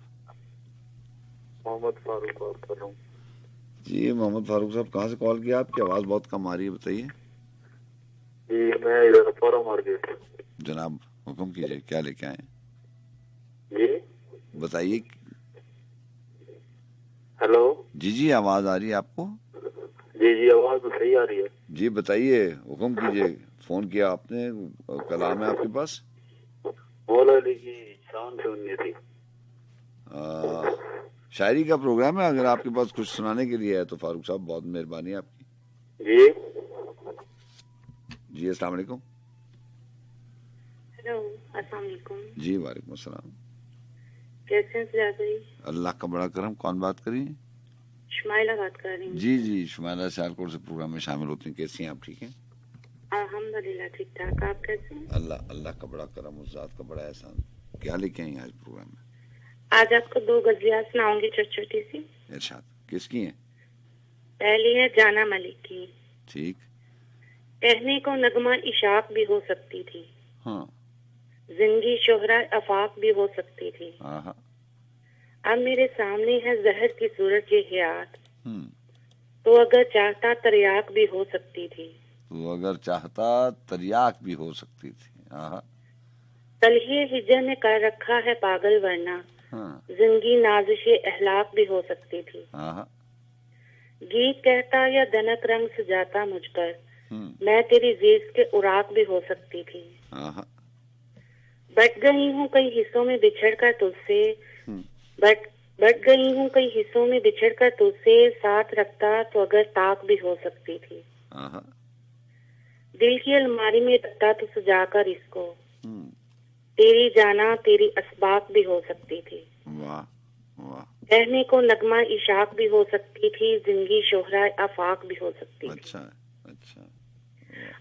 मोहम्मद फारूक बात कर रहा हूँ। जी मोहम्मद फारूक साहब, कहाँ से कॉल किया? आपकी आवाज बहुत कम आ रही है, बताइए। जी मैं इधर अफवारा मार्केट। जनाब हुक्म कीजिए, क्या लेके आए? जी बताइए। हेलो। जी जी, आवाज आ रही है आपको? जी जी आवाज तो सही आ रही है। जी बताइए, हुक्म कीजिए। फोन किया आपने, कलाम है आपके पास? मौला अली की शान सुननी थी। शायरी का प्रोग्राम है, अगर आपके पास कुछ सुनाने के लिए है तो फारूक साहब बहुत मेहरबानी है आपकी। जी जी अस्सलाम वालेकुम। हेलो अस्सलाम वालेकुम। जी वालेकुम अस्सलाम। कैसे हैं सजाद भाई? अल्लाह का बड़ा करम। कौन बात करी? शुमाइला बात कर रही हूँ। जी जी, शुमाइला सियालकोट से प्रोग्राम में शामिल होती हैं। कैसी हैं आप? ठीक हैं अल्हम्दुलिल्लाह, ठीक ठाक। आप कैसे हैं? अल्लाह का बड़ा करम, उस जात का बड़ा एहसान। क्या लेके आई आज प्रोग्राम में? आज आपको 2 गज़लियात सुनाऊंगी, छोटी छोटी सी। इरशाद। किसकी हैं? पहली है जाना मलिक की। ठीक। कहने को नगमा इशाक भी हो सकती थी, हाँ। जिंदगी शोहरा अफाक भी हो सकती थी। हाँ। अब मेरे सामने है जहर की सूरत ये हयात, तो अगर चाहता तरियाक भी हो सकती थी। तो अगर चाहता तरियाक भी हो सकती थी। हाँ। तलहिए हिजर ने कर रखा है पागल, वरना जिंदगी नाजिशे अहलाक भी हो सकती थी। हाँ। गीत कहता या दनक रंग सजाता मुझ पर, मैं तेरी जीज के उराक भी हो सकती थी। हाँ। बट गई हूँ कई हिस्सों में बिछड़ कर तुझसे, बट गई हूँ कई हिस्सों में बिछड़ कर तुझसे, साथ रखता तो अगर ताक भी हो सकती थी। हाँ। दिल की अलमारी में रखता तो सजा कर इसको, तेरी जाना तेरी असबाक भी हो सकती थी। वाह वाह। कहने को नगमा इशाक भी हो सकती थी, जिंदगी शोहरा आफाक भी हो सकती थी। अच्छा अच्छा।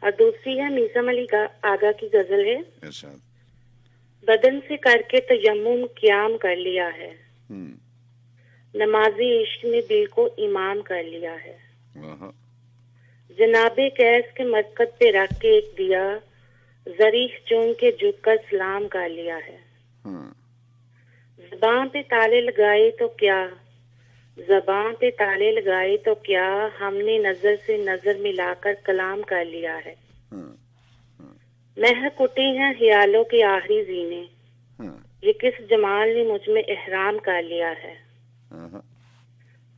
और दूसरी है मीसम अली आगा की गजल है। अच्छा। बदन से करके तयम्मुम क़याम कर लिया है, नमाजी इश्क ने दिल को इमाम कर लिया है। जनाबे कैस के मरकत पे रख के एक दिया, जरीफ चूम के झुक कर सलाम कर लिया है। ज़बान पे ताले लगाए तो क्या, ज़बान पे ताले लगाए तो क्या, हमने नजर से नजर मिलाकर कलाम कर लिया है। महक उठे हैं ख्यालों के आखिरी जीने, ये किस जमाल ने मुझ में एहराम कर लिया है।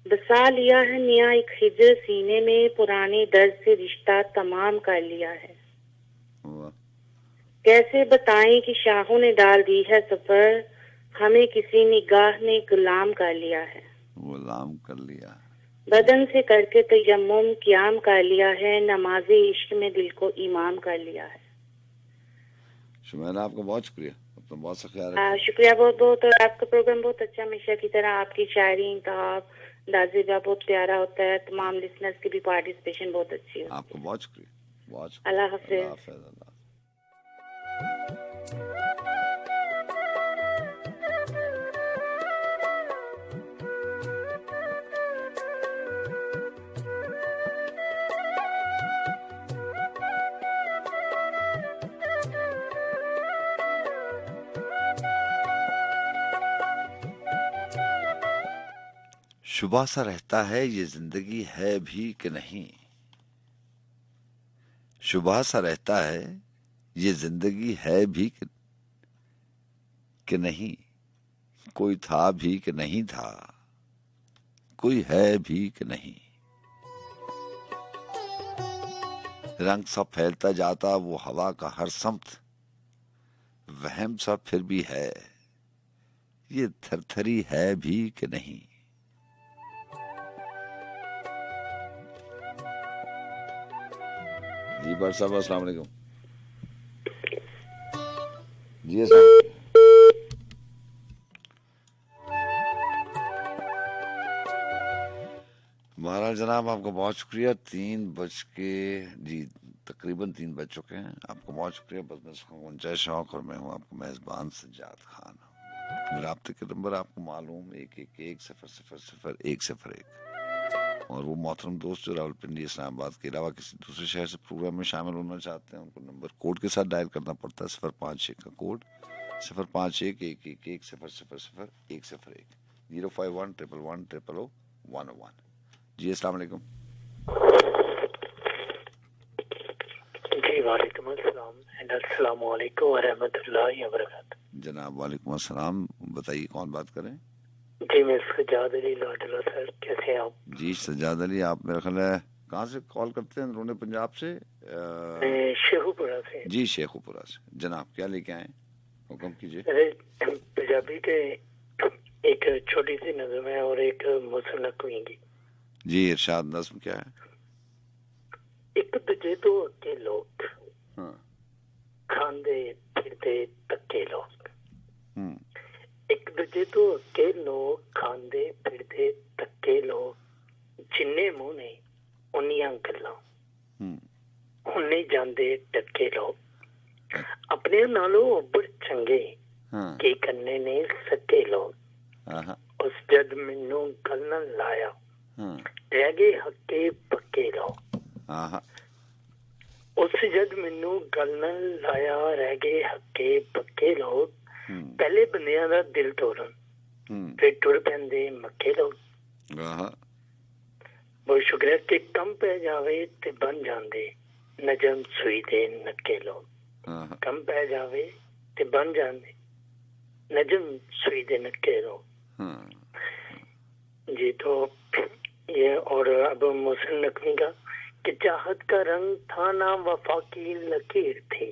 बसा लिया है मियाँ एक हिजर सीने में, पुराने दर्द से रिश्ता तमाम कर लिया है। कैसे बताएं कि शाहों ने डाल दी है सफर, हमें किसी निगाह ने गुलाम कर लिया है। गुलाम कर लिया। बदन से करके तयम्मुम क़याम कर लिया है, नमाज़े इश्क में दिल को इमाम कर लिया है। शुमाइला आपका बहुत शुक्रिया, अपना बहुत सा ख्याल रखिए। शुक्रिया बहुत बहुत। और आपका प्रोग्राम बहुत अच्छा, हमेशा की तरह आपकी शायरी इंतखाब दाजिबा बहुत प्यारा होता है, तमाम लिसनर्स की भी पार्टिसिपेशन बहुत अच्छी है। आपको बहुत शुक्रिया, बहुत शुक्रिया। अल्लाह हाफिज़। शुबा सा रहता है ये जिंदगी है भी कि नहीं, शुबा सा रहता है ये जिंदगी है भी कि नहीं, कोई था भी कि नहीं था, कोई है भी कि नहीं। रंग सा फैलता जाता वो हवा का हर समत, वहम सा फिर भी है ये थरथरी है भी कि नहीं। जी बर साहब अस्सलाम वालेकुम। जी महाराज जनाब आपका बहुत शुक्रिया। 3 बज चुके हैं। आपको बहुत शुक्रिया। बस मैं गुंजाइश शौक और मैं हूँ आपको मेजबान सज्जाद खान। राब्ते के नंबर आपको मालूम 1110000101 और वो मोहतरम दोस्त जो रावलपिंडी इस्लामाबाद के अलावा किसी दूसरे शहर से प्रोग्राम में शामिल होना चाहते हैं उनको नंबर कोड के साथ डायल करना पड़ता है 056 का कोड 051111000101 05111000101। जी अस्सलाम वालेकुम। जी वालेकुम अस्सलाम अस्सलाम वालेकुम व रहमतुल्लाहि व बरकातहू। जनाब वालेकुम अस्सलाम, बताइए कौन बात करें? जी मैं सजाद अली लाडला सर, कैसे हैं आप? जी सजाद अली, आप मेरा ख्याल है कहाँ से कॉल करते हैं? रोने पंजाब से? शेखुपुरा से। जी शेखुपुरा से। जनाब क्या लेके आए, हुक्म कीजिए। पंजाबी के एक छोटी सी नज़म है और एक मुसन्नफ की। जी इरशाद, नज़म क्या है? एक दूजे तो अक्के लोग, खांदे फिरदे तक्के लोग। एक दूजे तो अक्के लोग, खांदे फिरदे तक्के लोग, जिन्ने मुंह ने उन्नियां गल्लां, उन्ने जांदे टक्के लोग, अपने नालों उबड़ चंगे की करने ने सके लोग। उस जद मैनू गल न लाया, रह गए हक्के पक्के लोग। उस जद मैनू गल न लाया, रह गए हक्के पक्के लोग। पहले बंदियां दा दिल तोड़न, फिर टुर पैंदे मक्के लोग। बहुत शुक्रिया कि कम पै जावे ते बन जांदे नजम सुई दे नक्के लोग। कम पै जावे ते बन जांदे नजम सुई दे नक्के लोग। जी तो ये, और अब मुसन नकवी का कि चाहत का रंग था ना वफा की लकीर थी,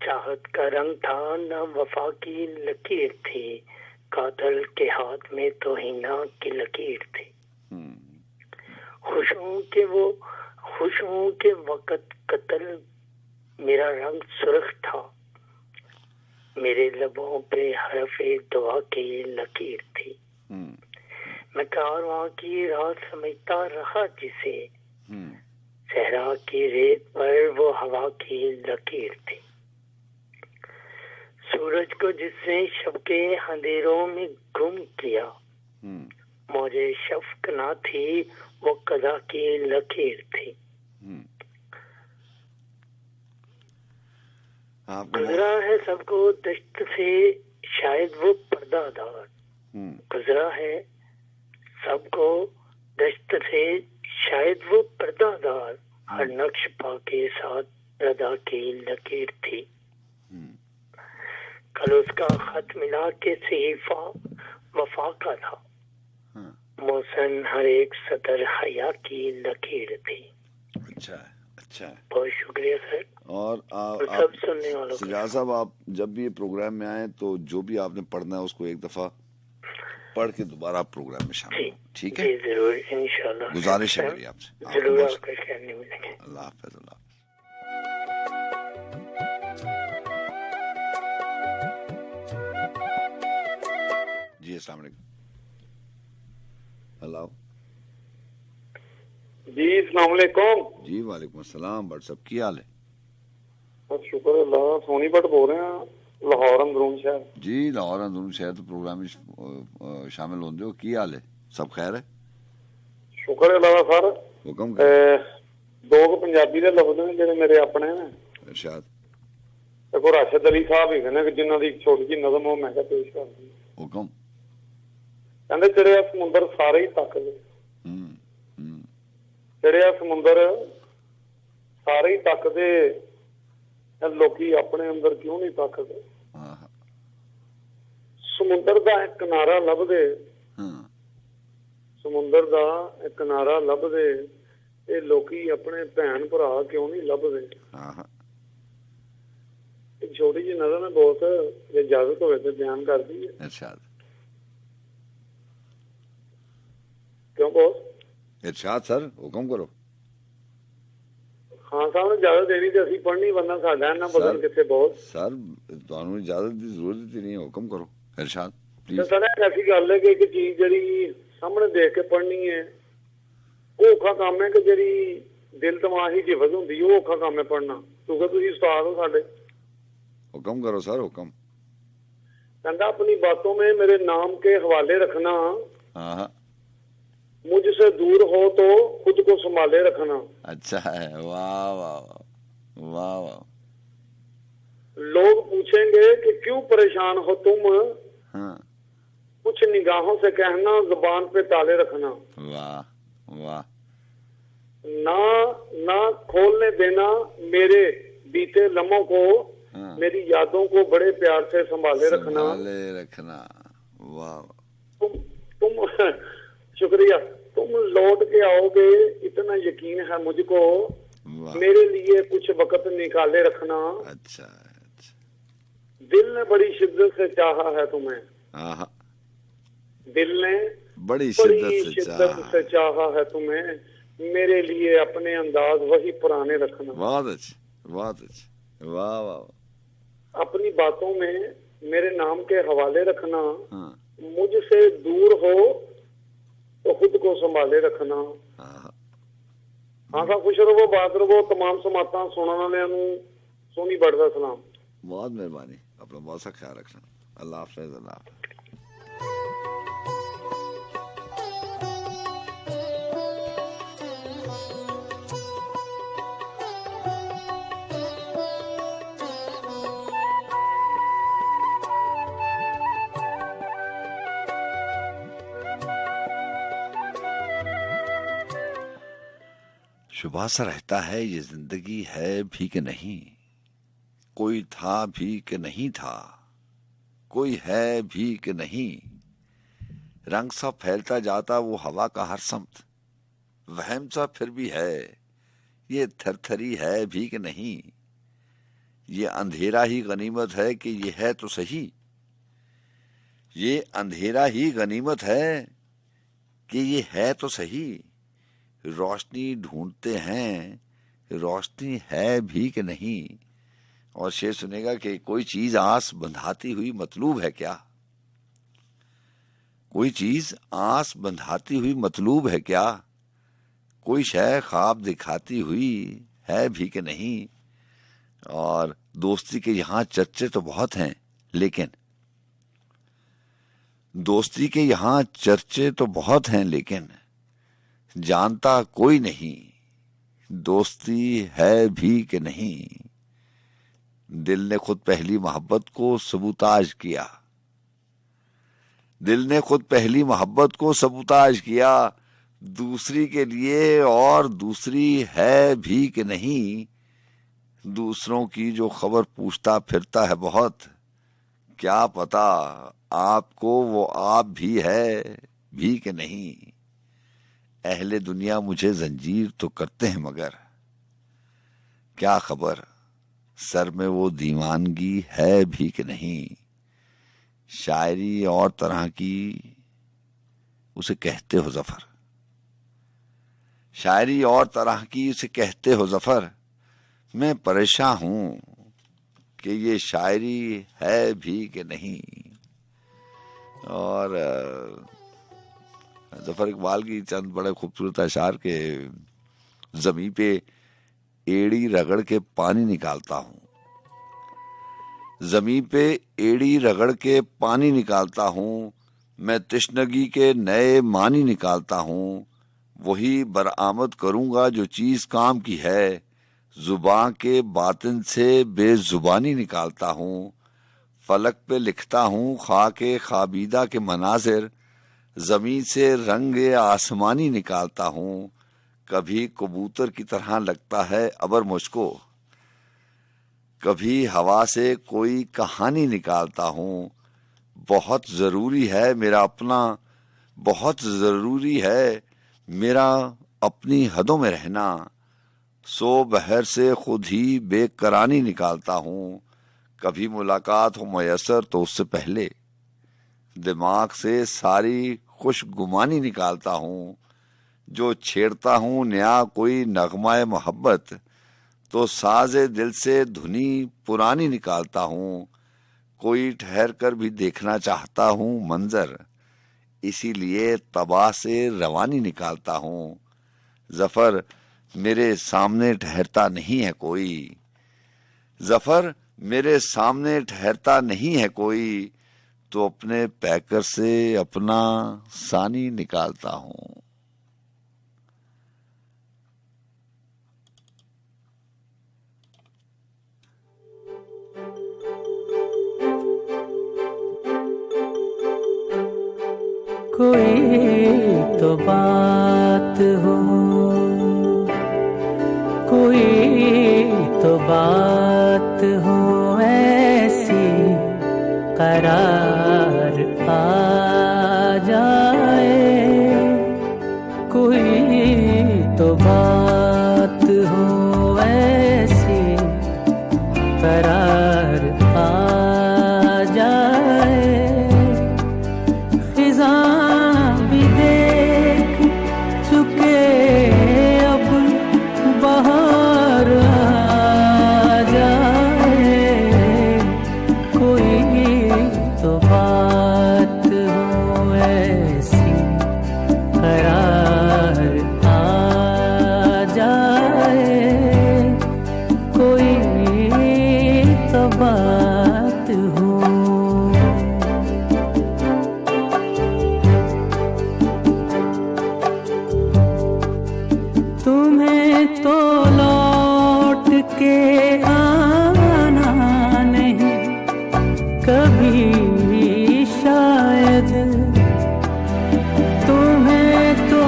चाहत का रंग था ना वफा की लकीर थी, कातल के हाथ में तो हिना की लकीर थी। खुशों के वक़्त कत्ल मेरा रंग सुर्ख था, मेरे लबों पे हरफे दुआ की लकीर थी। मैं कारवां की रात समझता रहा जिसे, सहरा की रेत पर वो हवा की लकीर थी। सूरज को जिसने शब के अंधेरों में गुम किया, मुझे शफ़क़ ना थी वो कदा की लकीर थी। गुजरा है सबको दश्त से शायद वो पर्दादार, गुजरा है सबको दश्त से शायद वो पर्दादार, हर नक्श पाके साथ रदा की लकीर थी। कल उसका खत मिला के सहीफा वफा का था, मौसन हर एक सतर हया की लकीर थी। अच्छा है, अच्छा है, बहुत शुक्रिया सर। और सब सुनने वालों को सजाद साहब, आप जब भी ये प्रोग्राम में आए तो जो भी आपने पढ़ना है उसको एक दफा पढ़ के दोबारा प्रोग्राम में शामिल, ठीक है? जरूर इंशाल्लाह, गुजारिश है मेरी आपसे। जरूर आपका कहने मिलेंगे। अल्लाह हाफ़िज़। अल्लाह जी अस्सलाम वालेकुम। हेलो जी अस्सलाम वालेकुम। जी वालेकुम अस्सलाम। व्हाट्सएप की हाल है? शुक्र अल्लाह, सोनी भट्ट बोल रहे हैं, लाहौर अंदरून शहर। जी लाहौर अंदरून शहर तो प्रोग्राम में शामिल होंदे हो, की हाल है? सब खैर है? शुक्र अल्लाह सर। हुक्म दो पंजाबी दे लफ्ज़ ने जेह्ड़े मेरे अपने ने। इरशाद। देखो राशिद अली साहब ही ने जिन्हां दी छोटी जी नज़म हो मैं क्या पेश कर दी। हुक्म। कहंदे चढ़िया समुंदर सारे ही तकदे, चढ़िया समुंदर सारे ही तकदे, लोकी अपने अंदर क्यों नहीं तकदे। समुंदर दा एक किनारा लभदे, समुंदर दा एक किनारा लभदे, ये लोकी अपने भैन भरा क्यों नहीं लभदे। एक छोटी जी नज़म है, बहुत इजाजत होवे तो बयान कर दी है। इरशाद। क्यों बॉस? इरशाद सर, हुक्म करो। हाँ साहब ने इजाजत देनी तो असि पढ़नी, वरना साडा ना बदल किथे बहुत। सर तुहानू इजाजत दी जरूरत ही नहीं, हुक्म करो। इरशाद प्लीज। सर ऐसी गल है कि एक चीज जड़ी सामने देख के पढ़नी है वो औखा काम है, कि जड़ी दिल दिमाग ही हिफज हुंदी है वो औखा काम है पढ़ना, क्योंकि तुसीं उस्ताद हो साडे। हुक्म करो सर, हुक्म। कहंदा अपनी बातों में मेरे नाम के हवाले रखना, मुझसे दूर हो तो खुद को संभाले रखना। अच्छा है, वाह वाह वाह वाह। लोग पूछेंगे कि क्यों परेशान हो तुम, हाँ। कुछ निगाहों से कहना, जुबान पे ताले रखना। वाह वाह। ना खोलने देना मेरे बीते लम्हों को, हाँ। मेरी यादों को बड़े प्यार से संभाले रखना। वाह। तुम शुक्रिया। तुम लौट के आओगे इतना यकीन है मुझको, मेरे लिए कुछ वक्त निकाले रखना। अच्छा। दिल ने बड़ी शिद्दत से चाहा है तुम्हें, दिल ने बड़ी शिद्दत से चाहा है तुम्हें, मेरे लिए अपने अंदाज वही पुराने रखना। बहुत अच्छे, बहुत अच्छे। वाह वाह। अपनी बातों में मेरे नाम के हवाले रखना। मुझसे दूर हो तो खुद को संभाले रखना। हाँ, खुश रहो, बात रहो। तमाम समाता सुनने वाले सोनी बढ़दा सलाम। बहुत मेहरबानी, अपना बहुत सा ख्याल रखना। अल्लाह हाफ़िज़। अल्लाह हाफ़िज़। शुबा सा रहता है ये जिंदगी है भी कि नहीं, कोई था भी कि नहीं था, कोई है भी कि नहीं, रंग सा फैलता जाता वो हवा का हर समत, वहम सा फिर भी है ये थरथरी है भी कि नहीं, ये अंधेरा ही गनीमत है कि ये है तो सही, ये अंधेरा ही गनीमत है कि ये है तो सही, रोशनी ढूंढते हैं रोशनी है भी कि नहीं। और शेर सुनेगा कि कोई चीज आस बंधाती हुई मतलूब है क्या, कोई चीज आस बंधाती हुई मतलूब है क्या, कोई शय ख्वाब दिखाती हुई है भी कि नहीं। और दोस्ती के यहाँ चर्चे तो बहुत हैं, लेकिन दोस्ती के यहाँ चर्चे तो बहुत हैं, लेकिन जानता कोई नहीं दोस्ती है भी कि नहीं। दिल ने खुद पहली मोहब्बत को सबूताज किया, दिल ने खुद पहली मोहब्बत को सबूताज किया, दूसरी के लिए और दूसरी है भी कि नहीं। दूसरों की जो खबर पूछता फिरता है बहुत, क्या पता आपको वो आप भी है भी कि नहीं। अहले दुनिया मुझे जंजीर तो करते हैं, मगर क्या खबर सर में वो दीवानगी है भी कि नहीं। शायरी और तरह की उसे कहते हो जफर, शायरी और तरह की उसे कहते हो जफर, मैं परेशान हूं कि ये शायरी है भी कि नहीं। और जफर इकबाल की चंद बड़े खूबसूरत अशार के, जमी पे एड़ी रगड़ के पानी निकालता हूं, जमी पे एड़ी रगड़ के पानी निकालता हूं, मैं तिश्नगी के नए मानी निकालता हूं, वही बरामद करूंगा जो चीज काम की है, जुबान के बातिन से बेजुबानी निकालता हूं, फलक पे लिखता हूं खाके खाबीदा के मनाजिर, जमीन से रंग आसमानी निकालता हूं, कभी कबूतर की तरह लगता है अबर मुझको, कभी हवा से कोई कहानी निकालता हूं, बहुत जरूरी है मेरा अपना, बहुत जरूरी है मेरा अपनी हदों में रहना, सो बहर से खुद ही बेकरानी निकालता हूं, कभी मुलाकात हो मयसर तो उससे पहले दिमाग से सारी खुशगुमानी निकालता हूं, जो छेड़ता हूं नया कोई नगमाए मोहब्बत तो साजे दिल से धुनी पुरानी निकालता हूं, कोई ठहर कर भी देखना चाहता हूं मंजर, इसीलिए तबाह से रवानी निकालता हूं, जफर मेरे सामने ठहरता नहीं है कोई, जफर मेरे सामने ठहरता नहीं है कोई, तो अपने पैकर से अपना सानी निकालता हूं। कोई तो बात हो, कोई तो बात हो ऐसी करार आ जाए, कोई तो बात हो ऐसी करार आ जाए। खिज़ा भी देख चुके अब बाहर आ जाए, कोई तो बात हो ऐसी करार आ जाए, कोई तो बात हो। तुम्हें तो लौट के आना नहीं कभी शायद, तुम्हें तो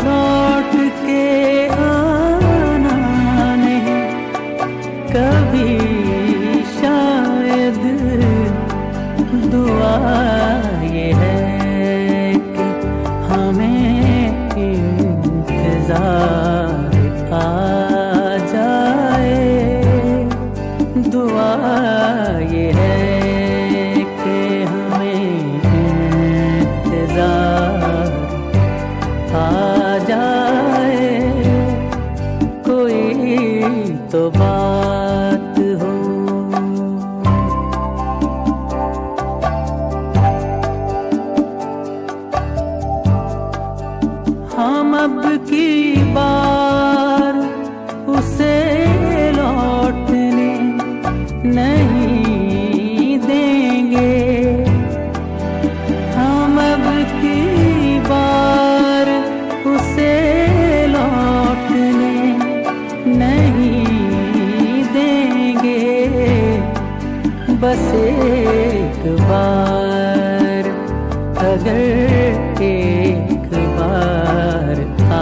लौट के आना नहीं कभी शायद। दुआ ये है कि हमें इंतजार आ जाए, दुआ ये है कि हमें इंतजार आ जाए, कोई तो बात हो। हम अब की बार उसे लौटने नहीं देंगे, हम अब की बार उसे लौटने नहीं देंगे। बस एक बार अगर एक बार आ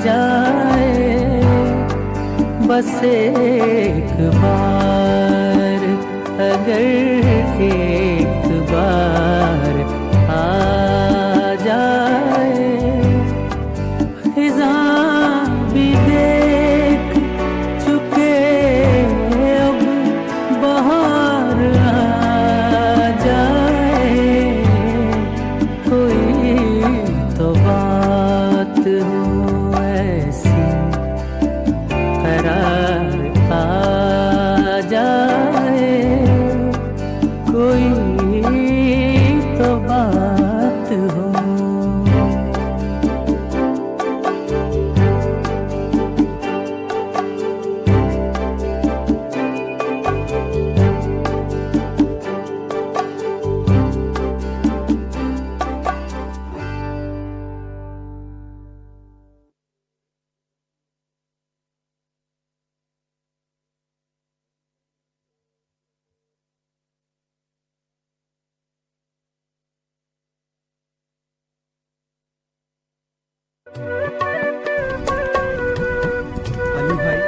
जाए, बस एक बार अगर एक बार आ जाए। खिज़ा भी देख चुके अब बाहर आ जाए, कोई तो बात हो ऐसी करार आ जाए, कोई तो बात हो। अली भाई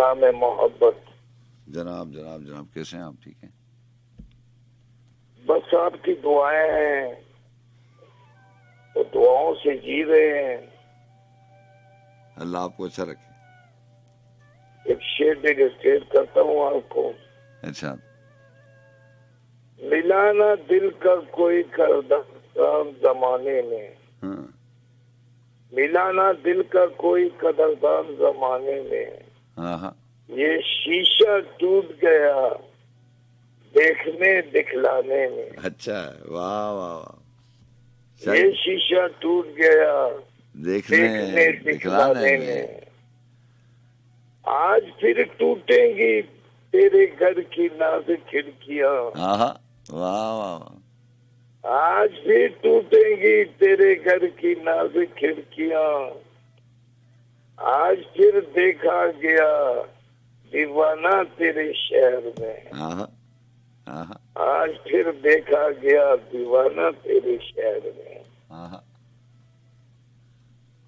नाम है मोहब्बत। जनाब जनाब जनाब, कैसे हैं आप? ठीक हैं? बस आपकी दुआएं हैं, तो दुआओं से जी रहे हैं। अल्लाह आपको अच्छा रखे। एक शेर डेडिकेट करता हूँ आपको। अच्छा। मिलाना दिल का कोई कदरदान जमाने में, मिलाना दिल का कोई कदरदान जमाने में, ये शीशा टूट गया देखने दिखलाने में। अच्छा, वाह वाह वाह। ये शीशा टूट गया देखने दिखलाने में। आज फिर टूटेंगी तेरे घर की नाजुक खिड़कियां। वाह वाह। आज फिर टूटेंगी तेरे घर की नाजुक खिड़कियां। आज फिर देखा गया दीवाना तेरे शहर में। आज फिर देखा गया दीवाना तेरे शहर में।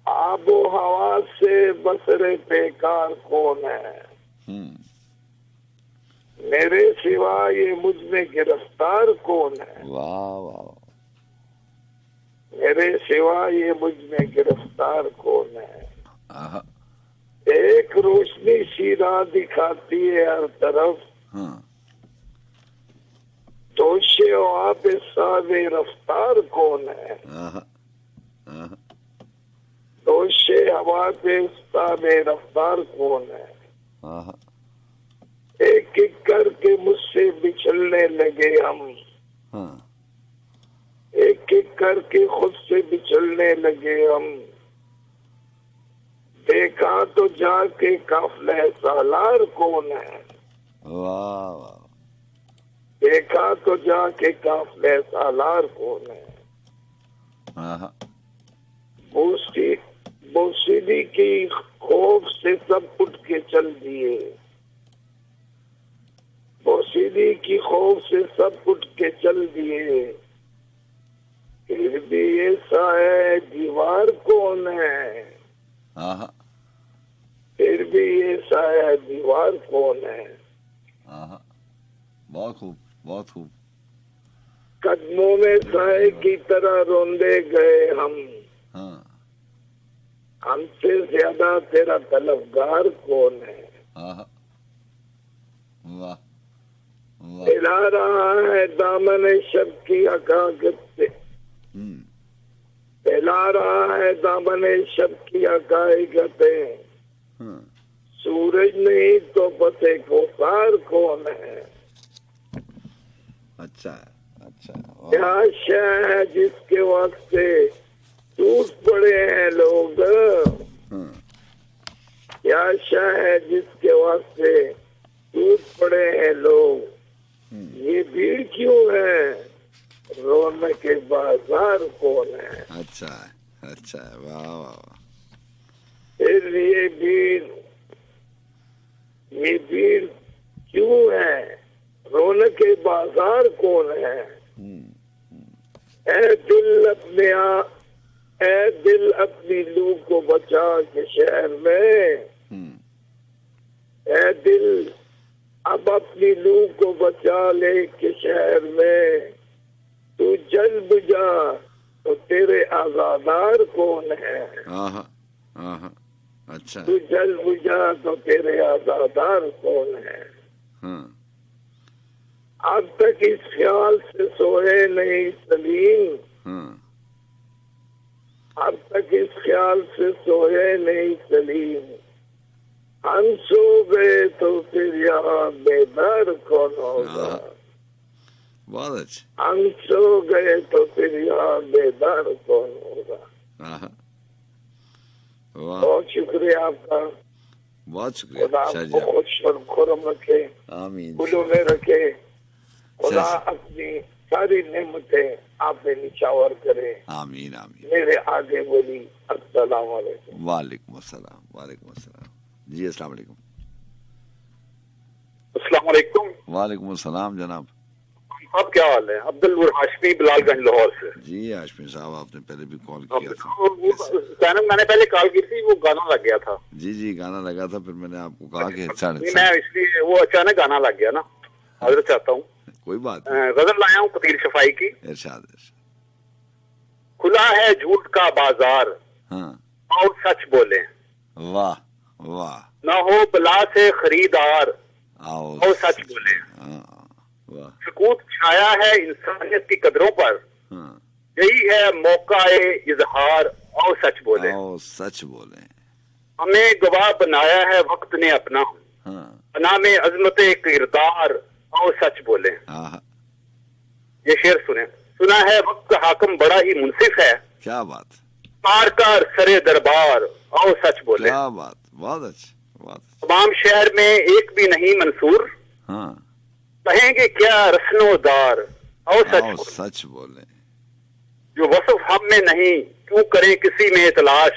आबो हवा से बसरे बेकार कौन है, मेरे सिवा ये मुझ में गिरफ्तार कौन है। वाह वाह। मेरे सिवा ये मुझ में गिरफ्तार कौन है। एक रोशनी सी राह दिखाती है हर तरफ, दोषे आप सावे रफ्तार कौन है। दोषे हवा पे सावे रफ्तार कौन है। एक एक करके मुझसे बिछड़ने लगे हम, एक एक करके खुद से बिछड़ने लगे हम। देखा तो जाके काफिले सालार कौन है। वाह वाह। देखा तो जाके काफिले सालार कौन है। बोसीदी की खौफ से सब उठ के चल दिए, बोसीदी की खौफ से सब उठ के चल दिए। फिर भी ऐसा है दीवार कौन है। फिर भी ऐसा है दीवार कौन है। बहुत खूब बहुत खूब। कदमों में साए की तरह रोंदे गए हम, हमसे ज्यादा तेरा तलबगार कौन है। वाह। फैला रहा है दामन शब की हकाकत से, फैला रहा है दामन शब की हकाकतें। सूरज नहीं तो पते को पार कौन है। अच्छा अच्छा। क्या शय है जिसके वास्ते टूट पड़े हैं लोग। क्या शय है जिसके वास्ते टूट पड़े हैं लोग। ये भीड़ क्यों है, रोने के बाजार कौन है। अच्छा अच्छा, वाह वाह। फिर ये भीड़ क्यों है, रोने के बाजार कौन है। ऐ दिल अपनी लू को बचा के शहर में। ऐ दिल अब अपनी लू को बचा ले के शहर में। तू जल बुझा तो तेरे आजादार कौन है। अच्छा। तू जल बुझा तो तेरे आजादार कौन है। अब तक इस ख्याल से सोए नहीं सलीम। अब तक इस ख्याल से सोए नहीं सलीम। हम सो गए तो फिर यहाँ बेदार कौन होगा। बहुत अच्छा। हम सो गए तो फिर यहाँ बेदार कौन होगा। बहुत शुक्रिया आपका। बहुत शुक्रिया। खुदा आपको खुश और खुरम रखे, आमीन। फूलों में रखे। खुदा अपनी सारी नेमतें आप पे निछावर करे। आमीन आमीन। मेरे आगे बोली अस्सलाम वालेकुम। वालेकुम अस्सलाम। वालेकुम अस्सलाम। जी अस्सलाम वालेकुम। अस्सलाम वालेकुम। वालेकुम अस्सलाम जनाब। अब क्या हाल है? अब्दुल हाशमी बिलालगंज लाहौर से। जी हाशमी साहब, आपने पहले भी कॉल किया था। मैंने पहले कॉल की थी, वो गाना लग गया था। जी गाना लगा था, फिर मैंने आपको कहा कि मैं इसलिए वो अचानक गाना लग गया ना, हाजिर चाहता हूँ। कोई बात। गजल लाया हूँ फकीर शफाई की। इरशाद। खुला है झूठ का बाजार, हाँ, और सच बोले। वाह वाह। ना हो बला से खरीदार, और सच बोले। सुकूत छाया है इंसानियत की कदरों पर, यही है मौका इजहार, और सच बोले। सच बोले। हमें गवाह बनाया है वक्त ने अपना, बना में अजमत किरदार, और सच बोले। ये शेर सुना है वक्त का हाकम बड़ा ही मुंसिफ है। क्या बात। पारकार सरे दरबार, और सच बोले। क्या बात, बहुत अच्छा। तमाम शहर में एक भी नहीं मंसूर, हाँ, कहेंगे क्या रस्नोदार, और सच बोले। जो वसफ हम में नहीं क्यों करें किसी में तलाश,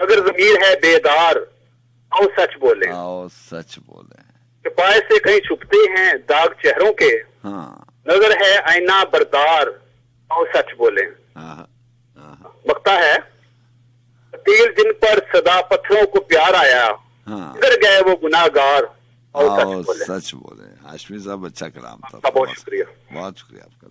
अगर ज़मीर है बेदार, और सच बोले। सच बोले। पाए से कहीं छुपते हैं दाग चेहरों के, हाँ, नजर है आईना बरदार, और सच बोले। बकता है तीर जिन पर सदा पत्थरों को प्यार आया, इधर गए वो गुनाहगार, और सच बोले। हाशमी साहब अच्छा कलाम था। बहुत शुक्रिया। बहुत शुक्रिया आपका।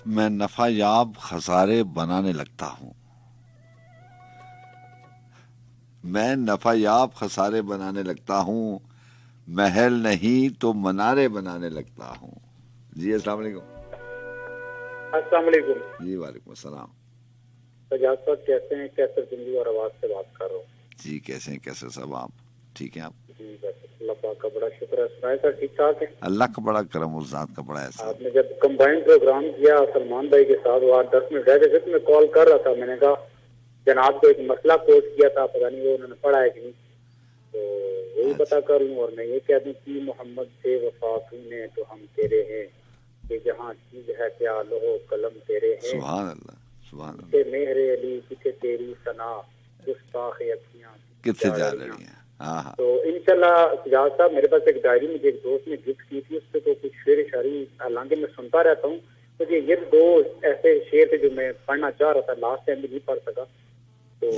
मैं नफायाब खसारे बनाने लगता हूँ। मैं नफायाब खसारे बनाने लगता हूँ, महल नहीं तो मनारे बनाने लगता हूँ। जी अस्सलाम वालेकुम। अस्सलाम वालेकुम। जी वालेकुम अस्सलाम। सजाद साहब कैसे हैं? कैसर जिंदगी और आवाज से बात कर रहा हूँ। जी कैसे हैं? कैसे सब आप ठीक हैं? आप? जी बस अल्लाह पाक का बड़ा शुक्र है। सुनाए सर ठीक ठाक है? अल्लाह का बड़ा करम, उस जात का बड़ा एहसान। आपने जब कंबाइंड प्रोग्राम किया सलमान भाई के साथ, वो 8-10 मिनट रह गए थे, मैं कॉल कर रहा था। मैंने कहा जनाब को एक मसला कोट किया था, पता नहीं वो उन्होंने पढ़ा है कि नहीं, तो वही पता कर लूँ और मैं ये कह दूँ कि मोहम्मद से वफा तूने तो हम तेरे हैं, कि जहाँ चीज है क्या लोहो कलम तेरे हैं। सुभान अल्लाह, सुभान अल्लाह। मेहरे अली किथे तेरी सना, गुस्ताख अखियां किथे जा रही हैं। हाँ। तो इंशाल्लाह सजाद साहब, मेरे पास एक डायरी मुझे एक दोस्त ने गिफ्ट की थी, उससे तो कुछ शेर शायरी हालांकि मैं सुनता रहता हूँ, मुझे ये 2 ऐसे शेर थे जो मैं पढ़ना चाह रहा था, लास्ट टाइम भी नहीं पढ़ सका, तो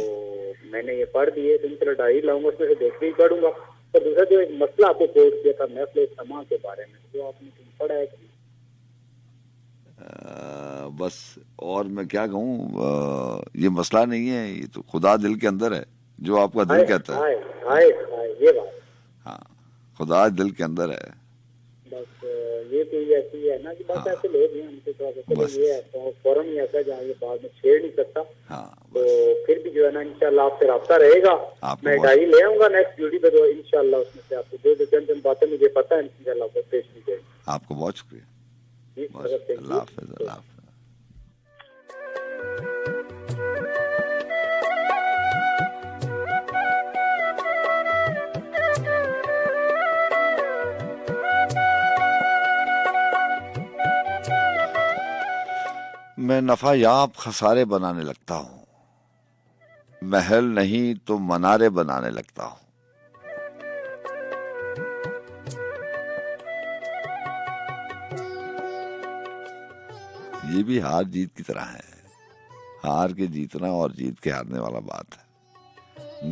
मैंने ये पढ़ दिए। तो इंशाल्लाह डायरी लाऊंगा, उसमें से देख भी पढ़ूंगा। और दूसरा जो एक मसला आपको कोट किया था महफिल समा के बारे में, जो आपने पढ़ा है कि बस और मैं क्या कहूँ, ये मसला नहीं है, ये तो खुदा दिल के अंदर है, जो आपका दिल कहता है। ये बात। हाँ, खुदा दिल के अंदर है। बस ये तो ऐसी है ना कि बस ऐसे लोग हैं, हमसे थोड़ा सा ये है फौरन ही ऐसा जहाँ ये बाद में छेड़ नहीं सकता। तो फिर भी जो है ना इंशाल्लाह आपसे राब्ता रहेगा। मैं डायरी ले आऊंगा नेक्स्ट ड्यूटी पे, तो इंशाल्लाह उसमें से आपको जो चंद बातें मुझे पता है इंशाल्लाह आपको पेश की जाएगी। आपको बहुत शुक्रिया। अल्लाह हाफ़िज़। अल्लाह हाफ़िज़। मैं नफायाब खसारे बनाने लगता हूँ, महल नहीं तो मनारे बनाने लगता हूँ। ये भी हार जीत की तरह है, हार के जीतना और जीत के हारने वाला बात है।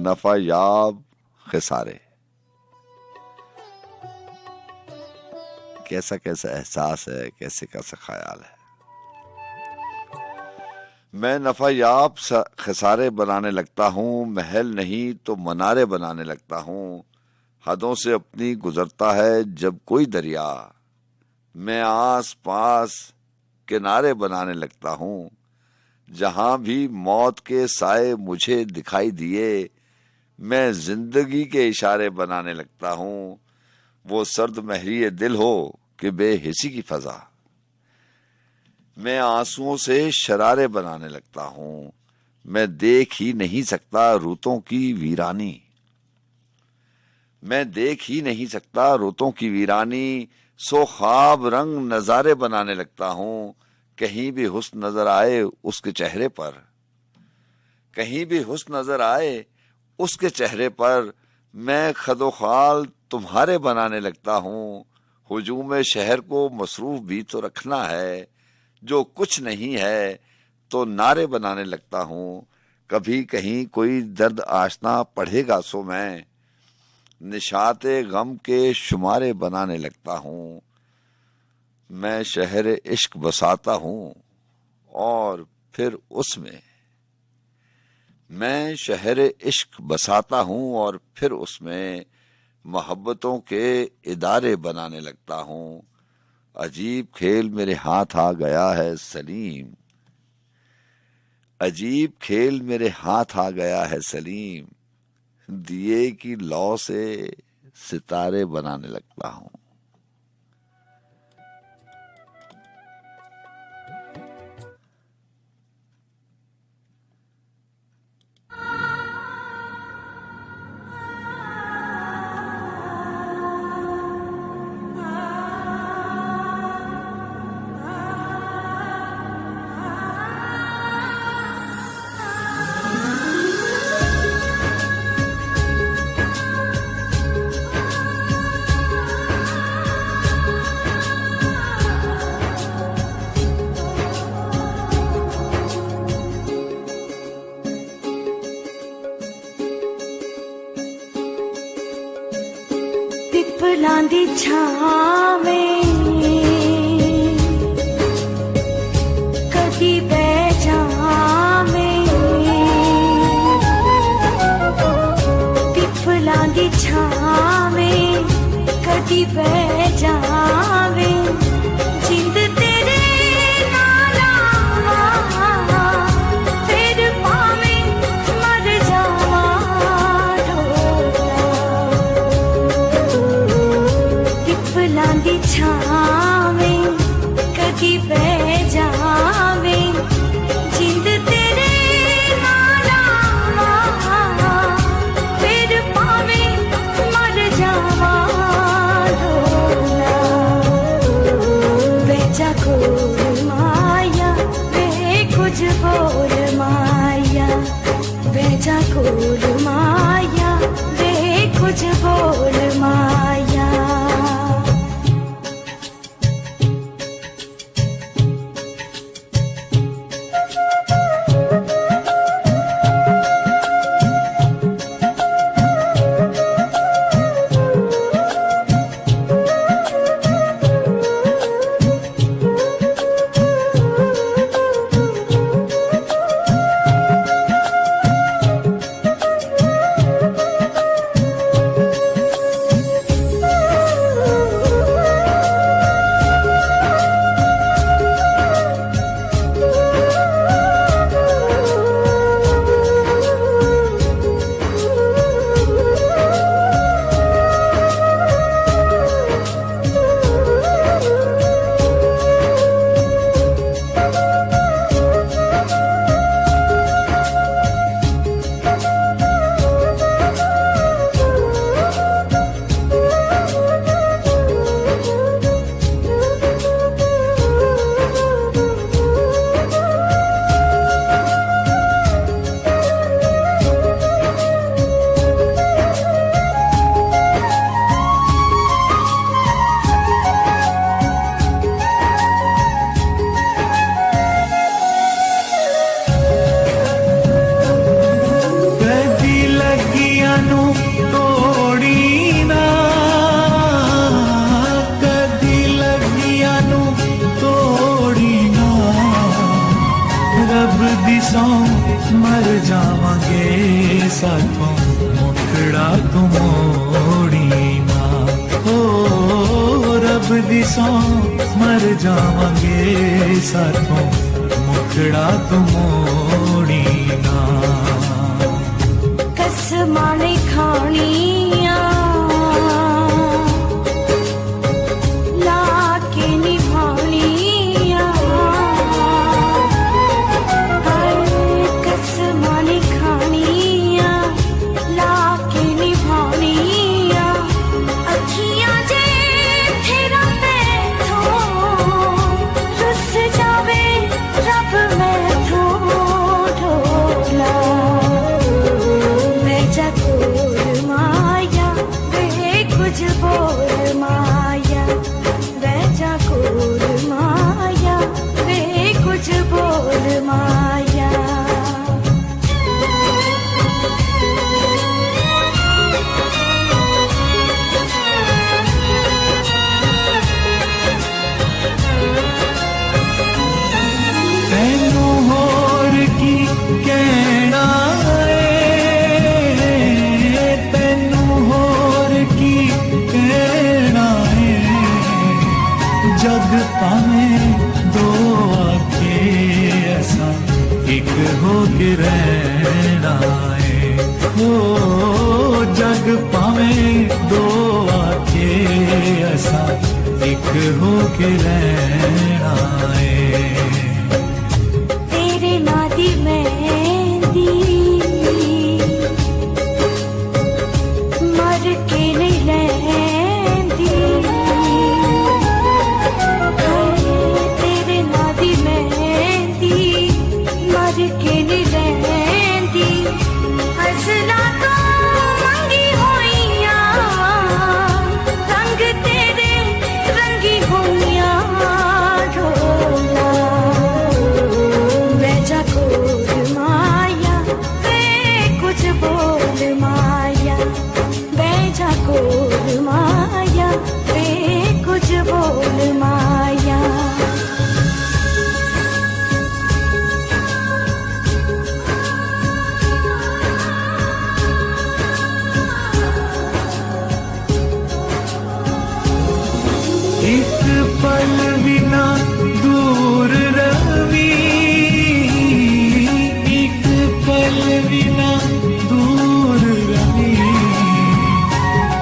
नफायाब खसारे, कैसा कैसा एहसास है, कैसे कैसा ख्याल है। मैं नफायाब खसारे बनाने लगता हूँ, महल नहीं तो मनारे बनाने लगता हूँ। हदों से अपनी गुजरता है जब कोई दरिया, मैं आस पास किनारे बनाने लगता हूँ। जहां भी मौत के साए मुझे दिखाई दिए, मैं जिंदगी के इशारे बनाने लगता हूँ। वो सर्द महरी दिल हो कि बेहिसी की फजा, मैं आंसुओं से शरारे बनाने लगता हूँ। मैं देख ही नहीं सकता रुतों की वीरानी, मैं देख ही नहीं सकता रुतों की वीरानी। सो ख्वाब रंग नजारे बनाने लगता हूँ। कहीं भी हुस्न नजर आए उसके चेहरे पर, कहीं भी हुस्न नजर आए उसके चेहरे पर मैं खदोखाल तुम्हारे बनाने लगता हूँ। हुजूम शहर को मसरूफ भी तो रखना है, जो कुछ नहीं है तो नारे बनाने लगता हूँ। कभी कहीं कोई दर्द आशना पढ़ेगा सो मैं निशाते गम के शुमारे बनाने लगता हूँ। मैं शहर इश्क बसाता हूँ और फिर उसमें मैं शहर इश्क बसाता हूँ और फिर उसमें मोहब्बतों के इदारे बनाने लगता हूँ। अजीब खेल मेरे हाथ आ गया है सलीम, अजीब खेल मेरे हाथ आ गया है सलीम, दिए की लौ से सितारे बनाने लगता हूँ। पिपलां दी छावें कदी बह जावें, पिपलां दी छावें कदी बह जावें, जिंद तेरे नाल आवां फिर भावें मर जावां ढोला। पिपलां दी छावें कदी बह जावें, जिंद तेरे नाल आवां फिर भावें मर जावां ढोला। बेजा कोल माया वे कुछ बोल माया, बेजा कोल माया वे कुछ बोल माया। मर जावांगे साथों मुखड़ा तू मोड़ी ना, ओ रब दी सौ मर जावांगे साथों मुखड़ा तू मोड़ी ना। कसमां ने खानियां ला के निभानियां, कसमां ने खानियां ला के निभानियां। अखियां जे तेरा पैथों रुस जावे रब मैथों ढोला। के रहना है। तेरे नादी मेहंदी मर के नहीं लैंदी, तेरे नादी मेहंदी मर के नहीं लैंदी, हसला तो मंगी होइया रंग तेरे रंगी होइया ढोला बेजा कोल माया वे कुछ बोल माया, बेजा कोल माया वे कुछ बोल माया। एक पल बिना दूर रवी, एक पल बिना दूर रवी,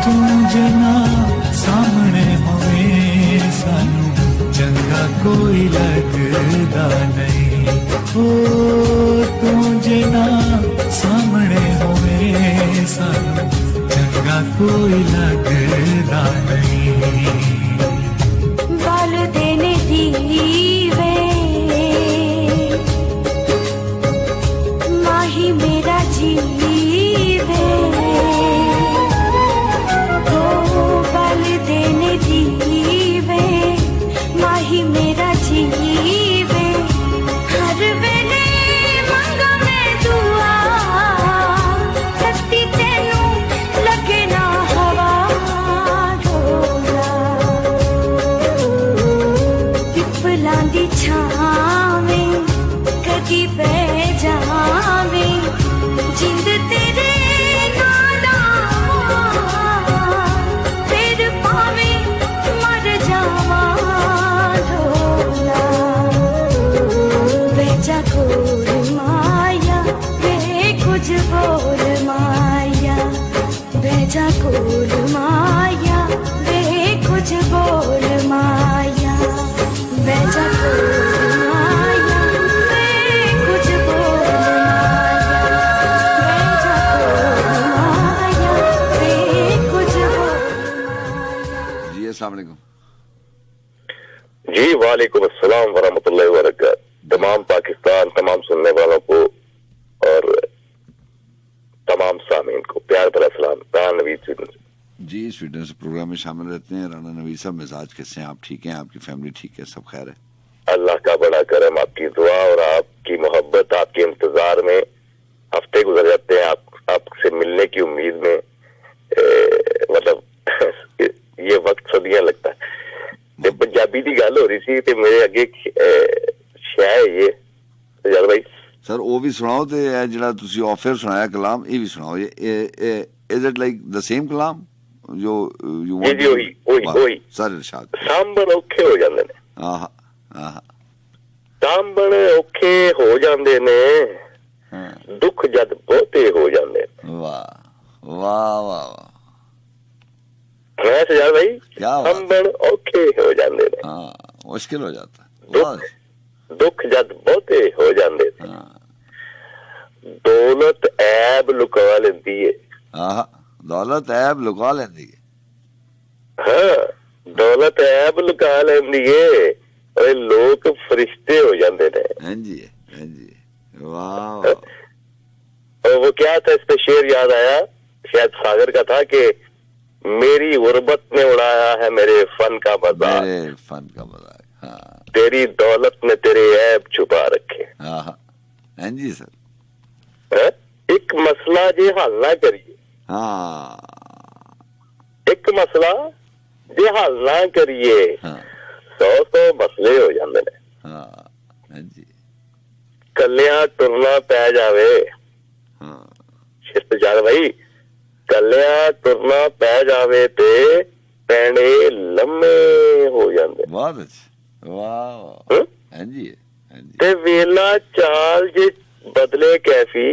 तू जना सामने होवे सानू चंगा कोई लगदा नहीं। ओ तू जना सामने होवे सानू चंगा कोई लगदा नहीं। बाल देने दीवे माही मेरा जीवे, ओ बाल देने दीवे माही मेरा जीवे, हर वेले मंगा मैं दुआ सत्ती तेनू लगे ना हवा ढोला, पिपलां दी छावें कदी बह जावें, जिंद तेरे नाला फिर पावें मर जावां ढोला, बेजा कोल माया वे कुछ बोल माया, बेजा कोल माया वे कुछ बोल माया, बेजा कोल माया वे कुछ बोल माया, बेजा कोल माया वे कुछ बोल। जी अस्सलाम वालेकुम। जी वालेकुम अस्सलाम वरहमतुल्लाहि वबरकातुहू। तमाम पाकिस्तान, तमाम सुनने वालों को और तमाम सामीन को प्यार भरा सलाम। राना नवीद स्वीडन से। जी स्वीडन से प्रोग्राम में शामिल रहते हैं। राना नवीद साहब, मिजाज कैसे हैं? आप ठीक हैं? आपकी फैमिली ठीक है? सब खैर है? अल्लाह का बड़ा करम, आपकी दुआ और आपकी मोहब्बत, आपके इंतजार में हफ्ते गुजर जाते हैं, आपसे मिलने की उम्मीद में। मतलब ये वक्त सदियां लगता है। ते पंजाबी की गल हो रही थी ते मेरे अगे शायद ये जल भाई सर वो भी सुनाओ ते जेड़ा तुसी ऑफर सुनाया कलाम ये भी सुनाओ। ये is it like the same कलाम जो यू वांट? जी ओही सर इरशाद। सांभण औखे हो जांदे ने। आहा आहा सांभण औखे हो जांदे ने, दुख जद बहुते हो जांदे। वाह वाह वाह मैं सजाद भाई, सांभण औखे हो जांदे ने। हां मुश्किल हो जाता है। दुख जद बहुते हो जांदे ने, दौलत ऐब लुका लेंदी है। आहा दौलत ऐब लुका लेंदी है। हाँ दौलत ऐब लुका लेंदी है और लोग फरिश्ते हो जाते हैं। हाँ जी वाह। और वो क्या था, इस पे शेर याद आया, शायद सागर का था कि मेरी गुर्बत ने उड़ाया है मेरे फन का मजाक, मेरे फन का मजाक। हाँ तेरी दौलत ने तेरे ऐब छुपा रखे। हाँ जी सर। है? एक मसला जे हल ना करिए। हाँ एक मसला जे हल ना करिए, 100 मसले हो जाते हैं। हाँ जी कलिया टुरना पै जावे। शिस्त जाग भाई, कलिया टुरना पै जावे ते पैणे लम्मे हो जाते। बहुत अच्छा वाह। हाँ जी ते वेला चाल जे बदले कैफी।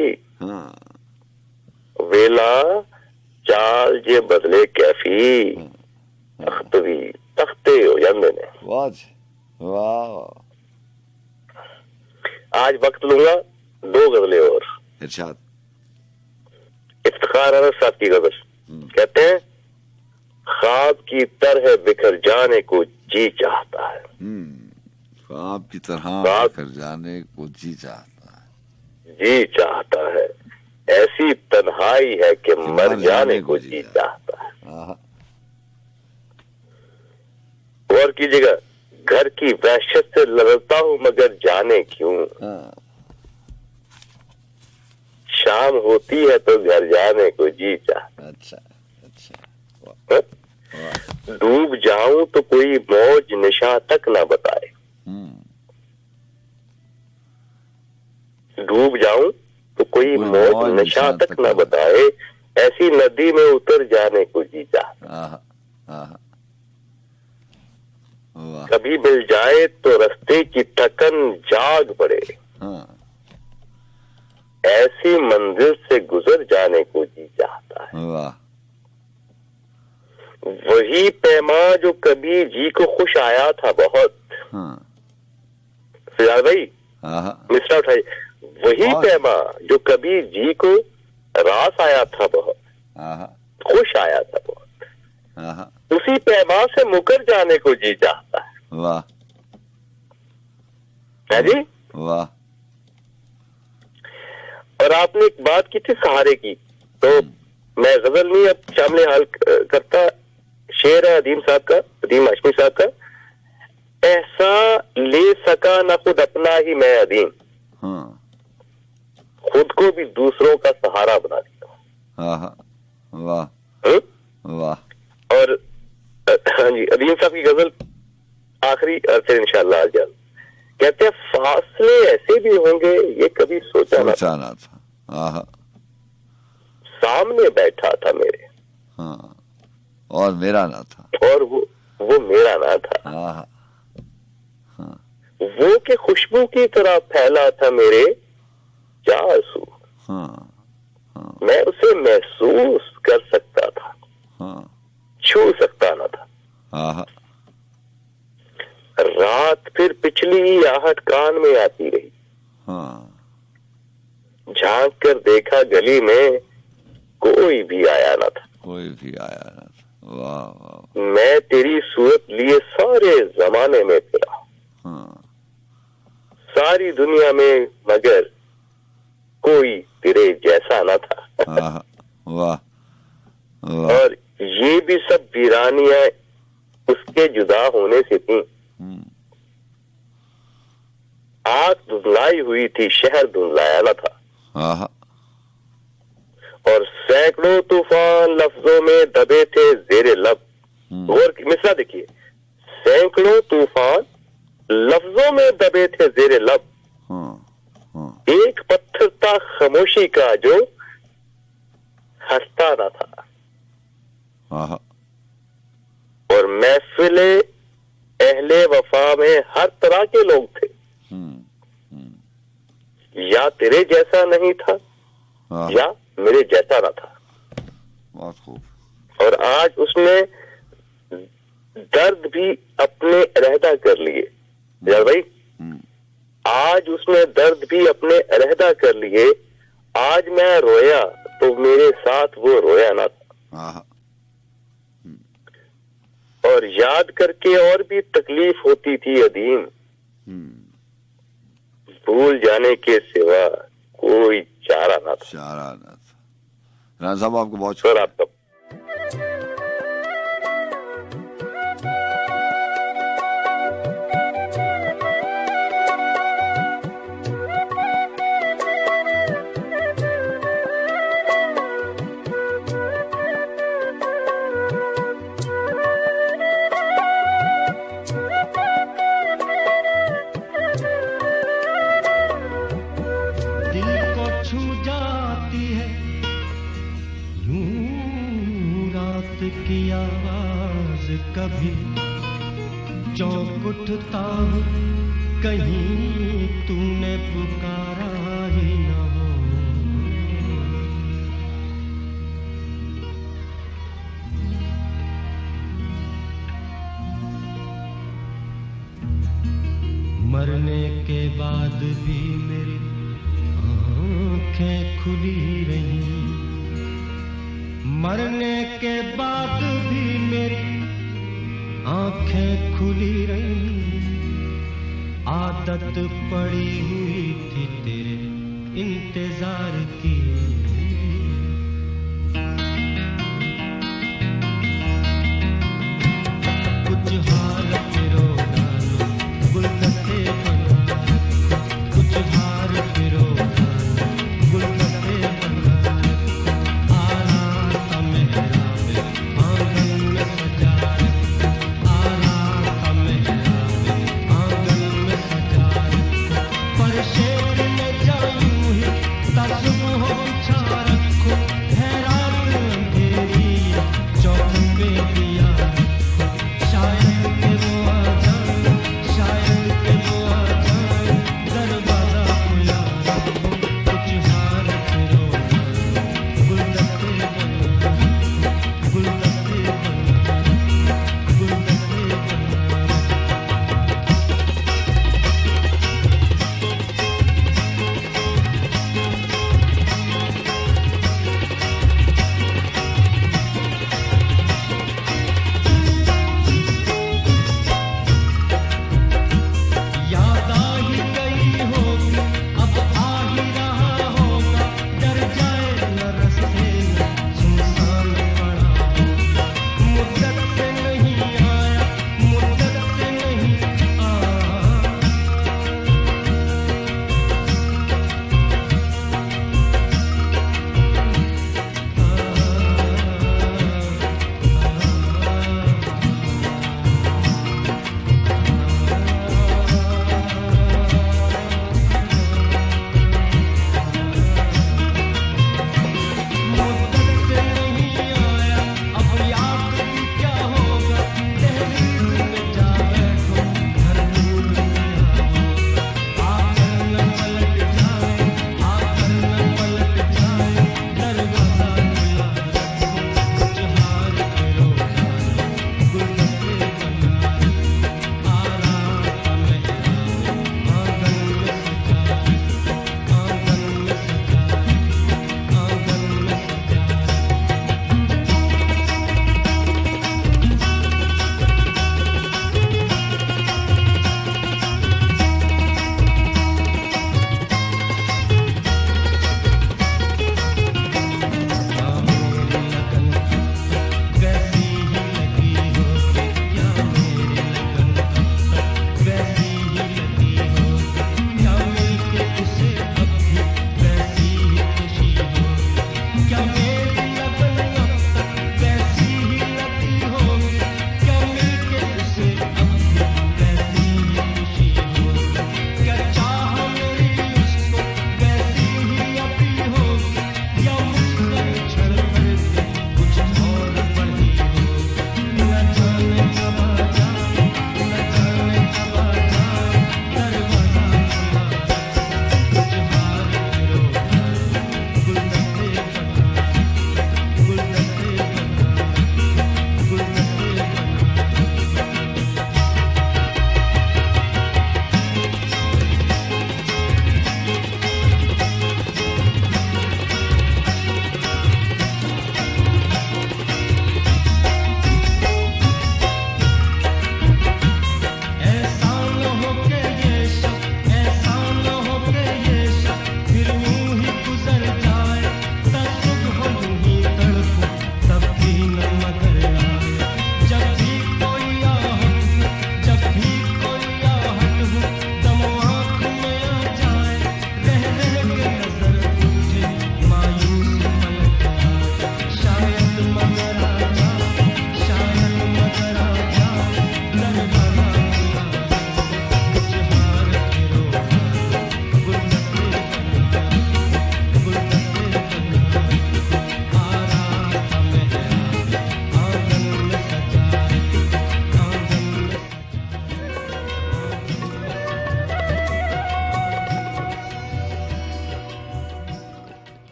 वेला चाल जे बदले कैफी, अख्तवी तख्ते हो जाते ने। वाह। आज वक्त लूंगा 2 गजलें और। इरशाद। इफ्तिखार अनस साहब की गजल कहते हैं, ख्वाब की तरह बिखर जाने को जी चाहता है। ख्वाब की तरह बिखर जाने को जी चाहता है, ऐसी तन्हाई है कि मर जाने को जी चाहता है। गौर कीजिएगा, घर की वहशत से लड़ता हूं मगर जाने क्यों, शाम होती है तो घर जाने को जी चाहता। अच्छा। डूब जाऊं तो कोई मौज निशा तक ना बताए, डूब जाऊं तो कोई मौज नशा तक ना बताए, ऐसी नदी में उतर जाने को जी चाहता। कभी मिल जाए तो रास्ते की थकन जाग पड़े, ऐसी मंजिल से गुजर जाने को जी चाहता है। वही पैमा जो कभी जी को खुश आया था बहुत। फिलहाल भाई मिश्रा उठाइए, वही पैमा जो कभी जी को रास आया था बहुत, खुश आया था बहुत, उसी पैमा से मुकर जाने को जी चाहता है। वाह है जी, वाह। और आपने एक बात की थी सहारे की, तो मैं गजल नहीं अब शामिल हाल करता, शेर है अदीम साहब का, अदीम हाशमी साहब का। ऐसा ले सका ना खुद अपना ही मैं अदीम, खुद को भी दूसरों का सहारा बना दिया। वाह वाह। और हाँ जी, अदीम साहब की गजल आखिरी फिर इंशाल्लाह आज कहते हैं, फासले ऐसे भी होंगे ये कभी सोचा ना था, सामने बैठा था मेरे, और मेरा ना था, और वो मेरा ना था। वो के खुशबू की तरह फैला था मेरे जासू, मैं उसे महसूस कर सकता था, छू सकता ना था। रात फिर पिछली आहट कान में आती रही, झांक कर देखा गली में कोई भी आया ना था, वाह। मैं तेरी सूरत लिए सारे जमाने में फिरा, सारी दुनिया में मगर कोई तेरे जैसा ना था। वाह। और ये भी सब वीरानियां उसके जुदा होने से थी, आग धुंधलाई हुई थी, शहर धुंधलाया ना था, और सैकड़ों तूफान लफ्जों में दबे थे जेरे लब। और मिसरा देखिए, सैकड़ों तूफान लफ्जों में दबे थे जेरे लब, एक पत्थर था खामोशी का जो हंसता ना था। और महफिले अहले वफा में हर तरह के लोग थे, या तेरे जैसा नहीं था या मेरे जैसा ना था। बहुत खूब। और आज उसने दर्द भी अपने अलहदा कर लिए, यार भाई, आज उसने दर्द भी अपने अलहदा कर लिए, आज मैं रोया तो मेरे साथ वो रोया ना था। और याद करके और भी तकलीफ होती थी अदीम, भूल जाने के सिवा कोई चारा ना था। राना साहब आपको बहुत शुक्रिया। आपका कभी चौंक उठता हूँ कहीं तूने पुकारा ही न हो, मरने के बाद भी मेरी आंखें खुली रही, मरने के बाद भी मेरी आंखें खुली रही। आदत पड़ी हुई थी तेरे इंतजार की, कुछ हार फिरो डालो गुलदस्ते बना, कुछ हार फिरो डालो गुलदस्ते बना। आराम का मेहराब आंगन में सजा, आराम का मेहराब आंगन में सजा। पर शेर ने जायूं ही तस्बीह हो बिछा रखो, है रात अंधेरी चौक पे दिया रखो, शायद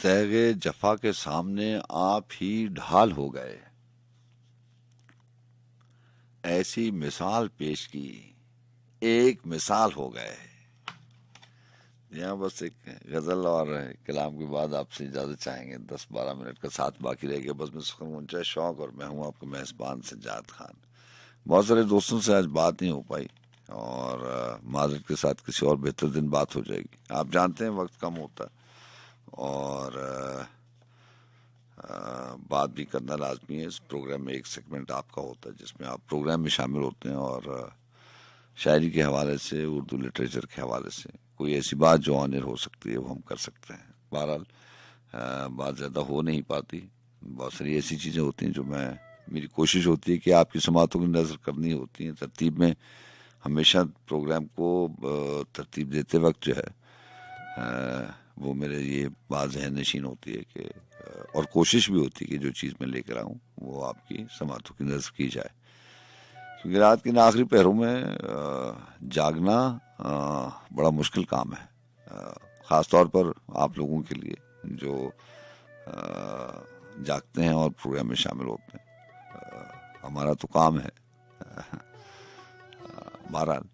तैगे जफा के सामने आप ही ढाल हो गए, ऐसी मिसाल पेश की, एक मिसाल हो गए। यहाँ बस एक गजल और कलाम के बाद आपसे इजाजत चाहेंगे। 10-12 मिनट का साथ बाकी रह गया। बस मैं सुखन शौक और मैं हूँ आपके मेजबान सज्जाद खान। बहुत सारे दोस्तों से आज बात नहीं हो पाई और माजरत के साथ किसी और बेहतर दिन बात हो जाएगी। आप जानते हैं वक्त कम होता है और बात भी करना लाजमी है। इस प्रोग्राम में एक सेगमेंट आपका होता है जिसमें आप प्रोग्राम में शामिल होते हैं और शायरी के हवाले से, उर्दू लिटरेचर के हवाले से कोई ऐसी बात जो ऑनर हो सकती है वो हम कर सकते हैं। बहरहाल बात ज़्यादा हो नहीं पाती, बहुत सारी ऐसी चीज़ें होती हैं जो मेरी कोशिश होती है कि आपकी समातों की नज़र करनी होती है। तरतीब में हमेशा प्रोग्राम को तरतीब देते वक्त जो है वो मेरे ये बात जहन नशीन होती है कि और कोशिश भी होती है कि जो चीज़ मैं लेकर आऊँ वो आपकी समातों की नज़र की जाए। क्योंकि रात के आखिरी पहरों में जागना बड़ा मुश्किल काम है, ख़ास तौर पर आप लोगों के लिए जो जागते हैं और प्रोग्राम में शामिल होते हैं। हमारा तो काम है। बहरहाल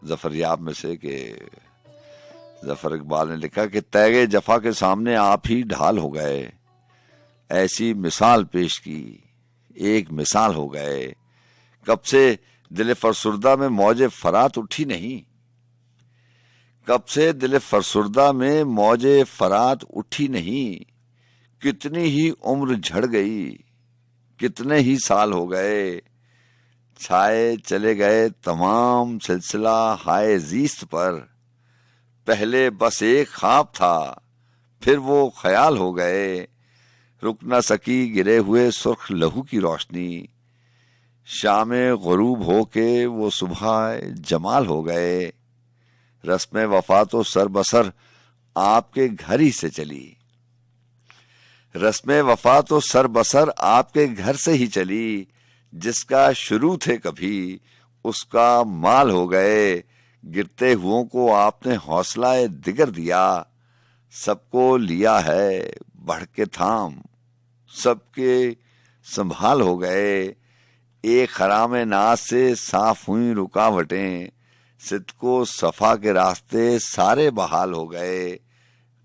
ज़फ़र याब में से कि ज़फ़र इकबाल ने लिखा कि तैगे जफा के सामने आप ही ढाल हो गए, ऐसी मिसाल पेश की, एक मिसाल हो गए। कब से दिल फरसुर्दा में मौजे फरात उठी नहीं, कब से दिल फरसुर्दा में मौजे फरात उठी नहीं। कितनी ही उम्र झड़ गई, कितने ही साल हो गए, छाए चले गए तमाम सिलसिला हाय जीस्त पर। पहले बस एक ख्वाब था, फिर वो ख्याल हो गए। रुक न सकी गिरे हुए सुर्ख लहू की रोशनी, शामे गुरूब हो के वो सुबह जमाल हो गए। रस्म वफा तो सर बसर आपके घर ही से चली, रस्म वफा तो सर बसर आपके घर से ही चली। जिसका शुरू थे कभी उसका माल हो गए। गिरते हुओं को आपने हौसला दिगर दिया, सबको लिया है बढ़ के थाम, सबके संभाल हो गए। एक खराम नाज से साफ हुई रुकावटें, सिद्को सफा के रास्ते सारे बहाल हो गए।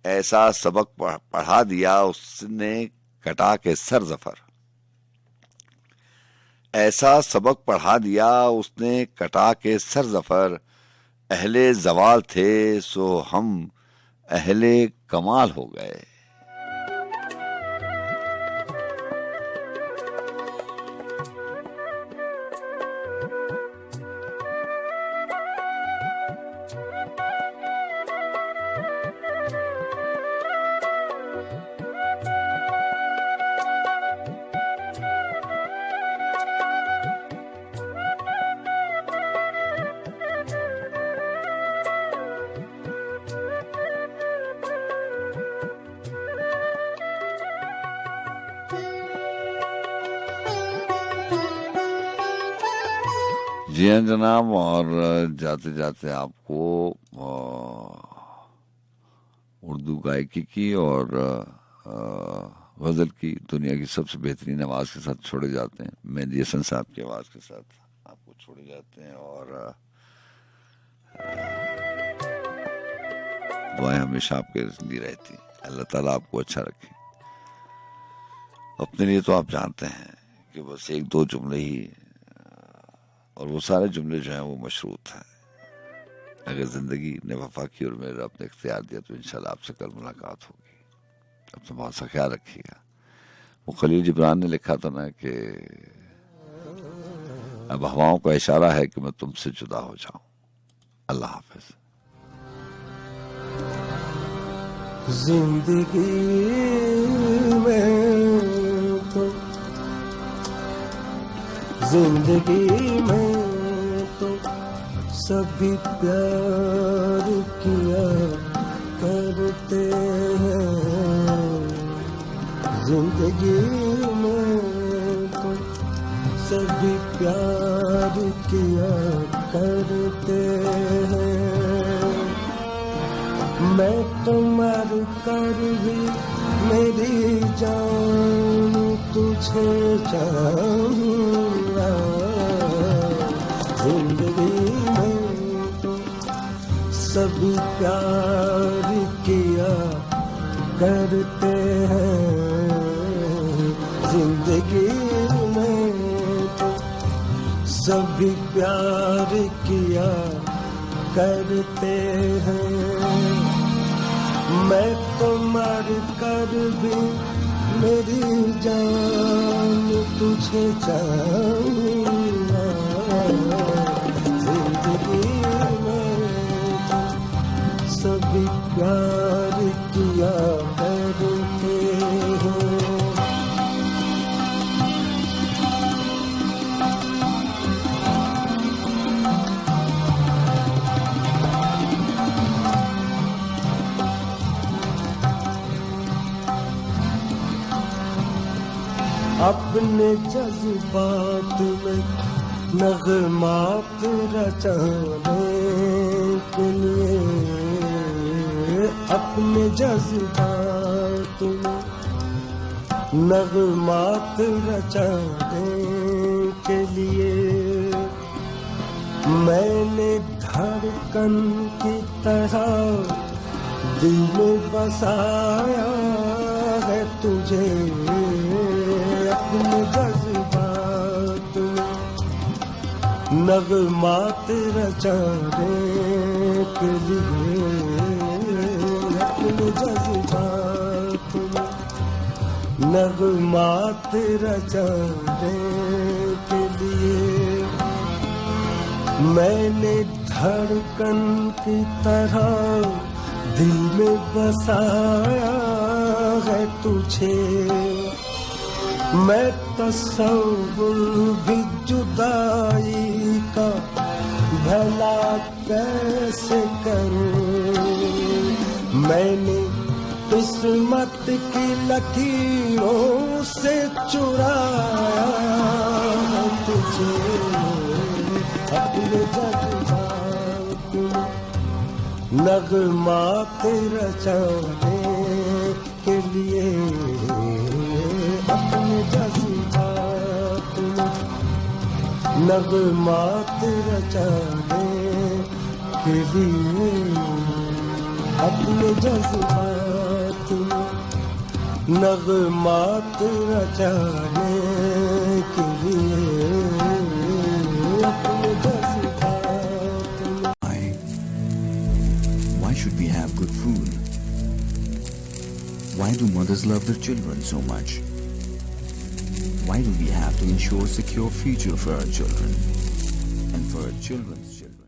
ऐसा सबक पढ़ा दिया उसने कटा के सर ज़फ़र, ऐसा सबक पढ़ा दिया उसने कटा के सर ज़फ़र। अहले ज़वाल थे सो हम अहले कमाल हो गए। जी हाँ जनाब, और जाते जाते आपको उर्दू गायकी की और गज़ल की दुनिया की सबसे बेहतरीन आवाज़ के साथ छोड़े जाते हैं। मेहदी हसन साहब की आवाज़ के साथ आपको छोड़े जाते हैं और दुआएं हमेशा आपके लिए रहती हैं। अल्लाह ताला आपको अच्छा रखे। अपने लिए तो आप जानते हैं कि बस एक दो जुमले ही, और वो सारे जुमले जो हैं वो मशरूत हैं। अगर ज़िंदगी ने वफा की और मेरा अपने इख्तियार दिया तो इंशाल्लाह आपसे कल मुलाकात होगी। अपना बहुत सा ख्याल रखिएगा। वो खलील जिब्रान ने लिखा था ना कि अब हवाओं का इशारा है कि मैं तुमसे जुदा हो जाऊं। अल्लाह हाफिज। जिंदगी में तो सभी प्यार किया करते हैं। जिंदगी में तो सभी प्यार किया करते हैं। मैं तो मर कर भी मेरी जान तुझे चाहूंगा। जिंदगी में तो सभी प्यार किया करते हैं, जिंदगी में तो सभी प्यार किया करते हैं। मैं तो मर कर भी मेरी जान तुझे चाहूंगा। जिंदगी में सभी प्यार किया करते हैं। अपने जज्बात में नगमात रचाने के लिए, अपने जज्बात में नगमात रचाने के लिए मैंने धड़कन की तरह दिल में बसाया है तुझे। अपने जज्बात में नगमात रचाने के लिए, अपने जज्बात में नगमात रचाने के लिए मैंने धड़कन की तरह दिल में बसाया है तुझे। मैं तसव्वुर भी जुदाई का भला कैसे करूं। मैंने किस्मत की लकीरों से चुराया है तुझे। अपने जज्बात में नगमात रचाने के लिए, अपने जज्बात में नगमात रचाने के लिए, अपने जज्बात में नगमात रचाने के लिए, अपने जज्बात में। Why should we have good food? Why do mothers love their children so much? Why do we have to ensure a secure future for our children and for our children's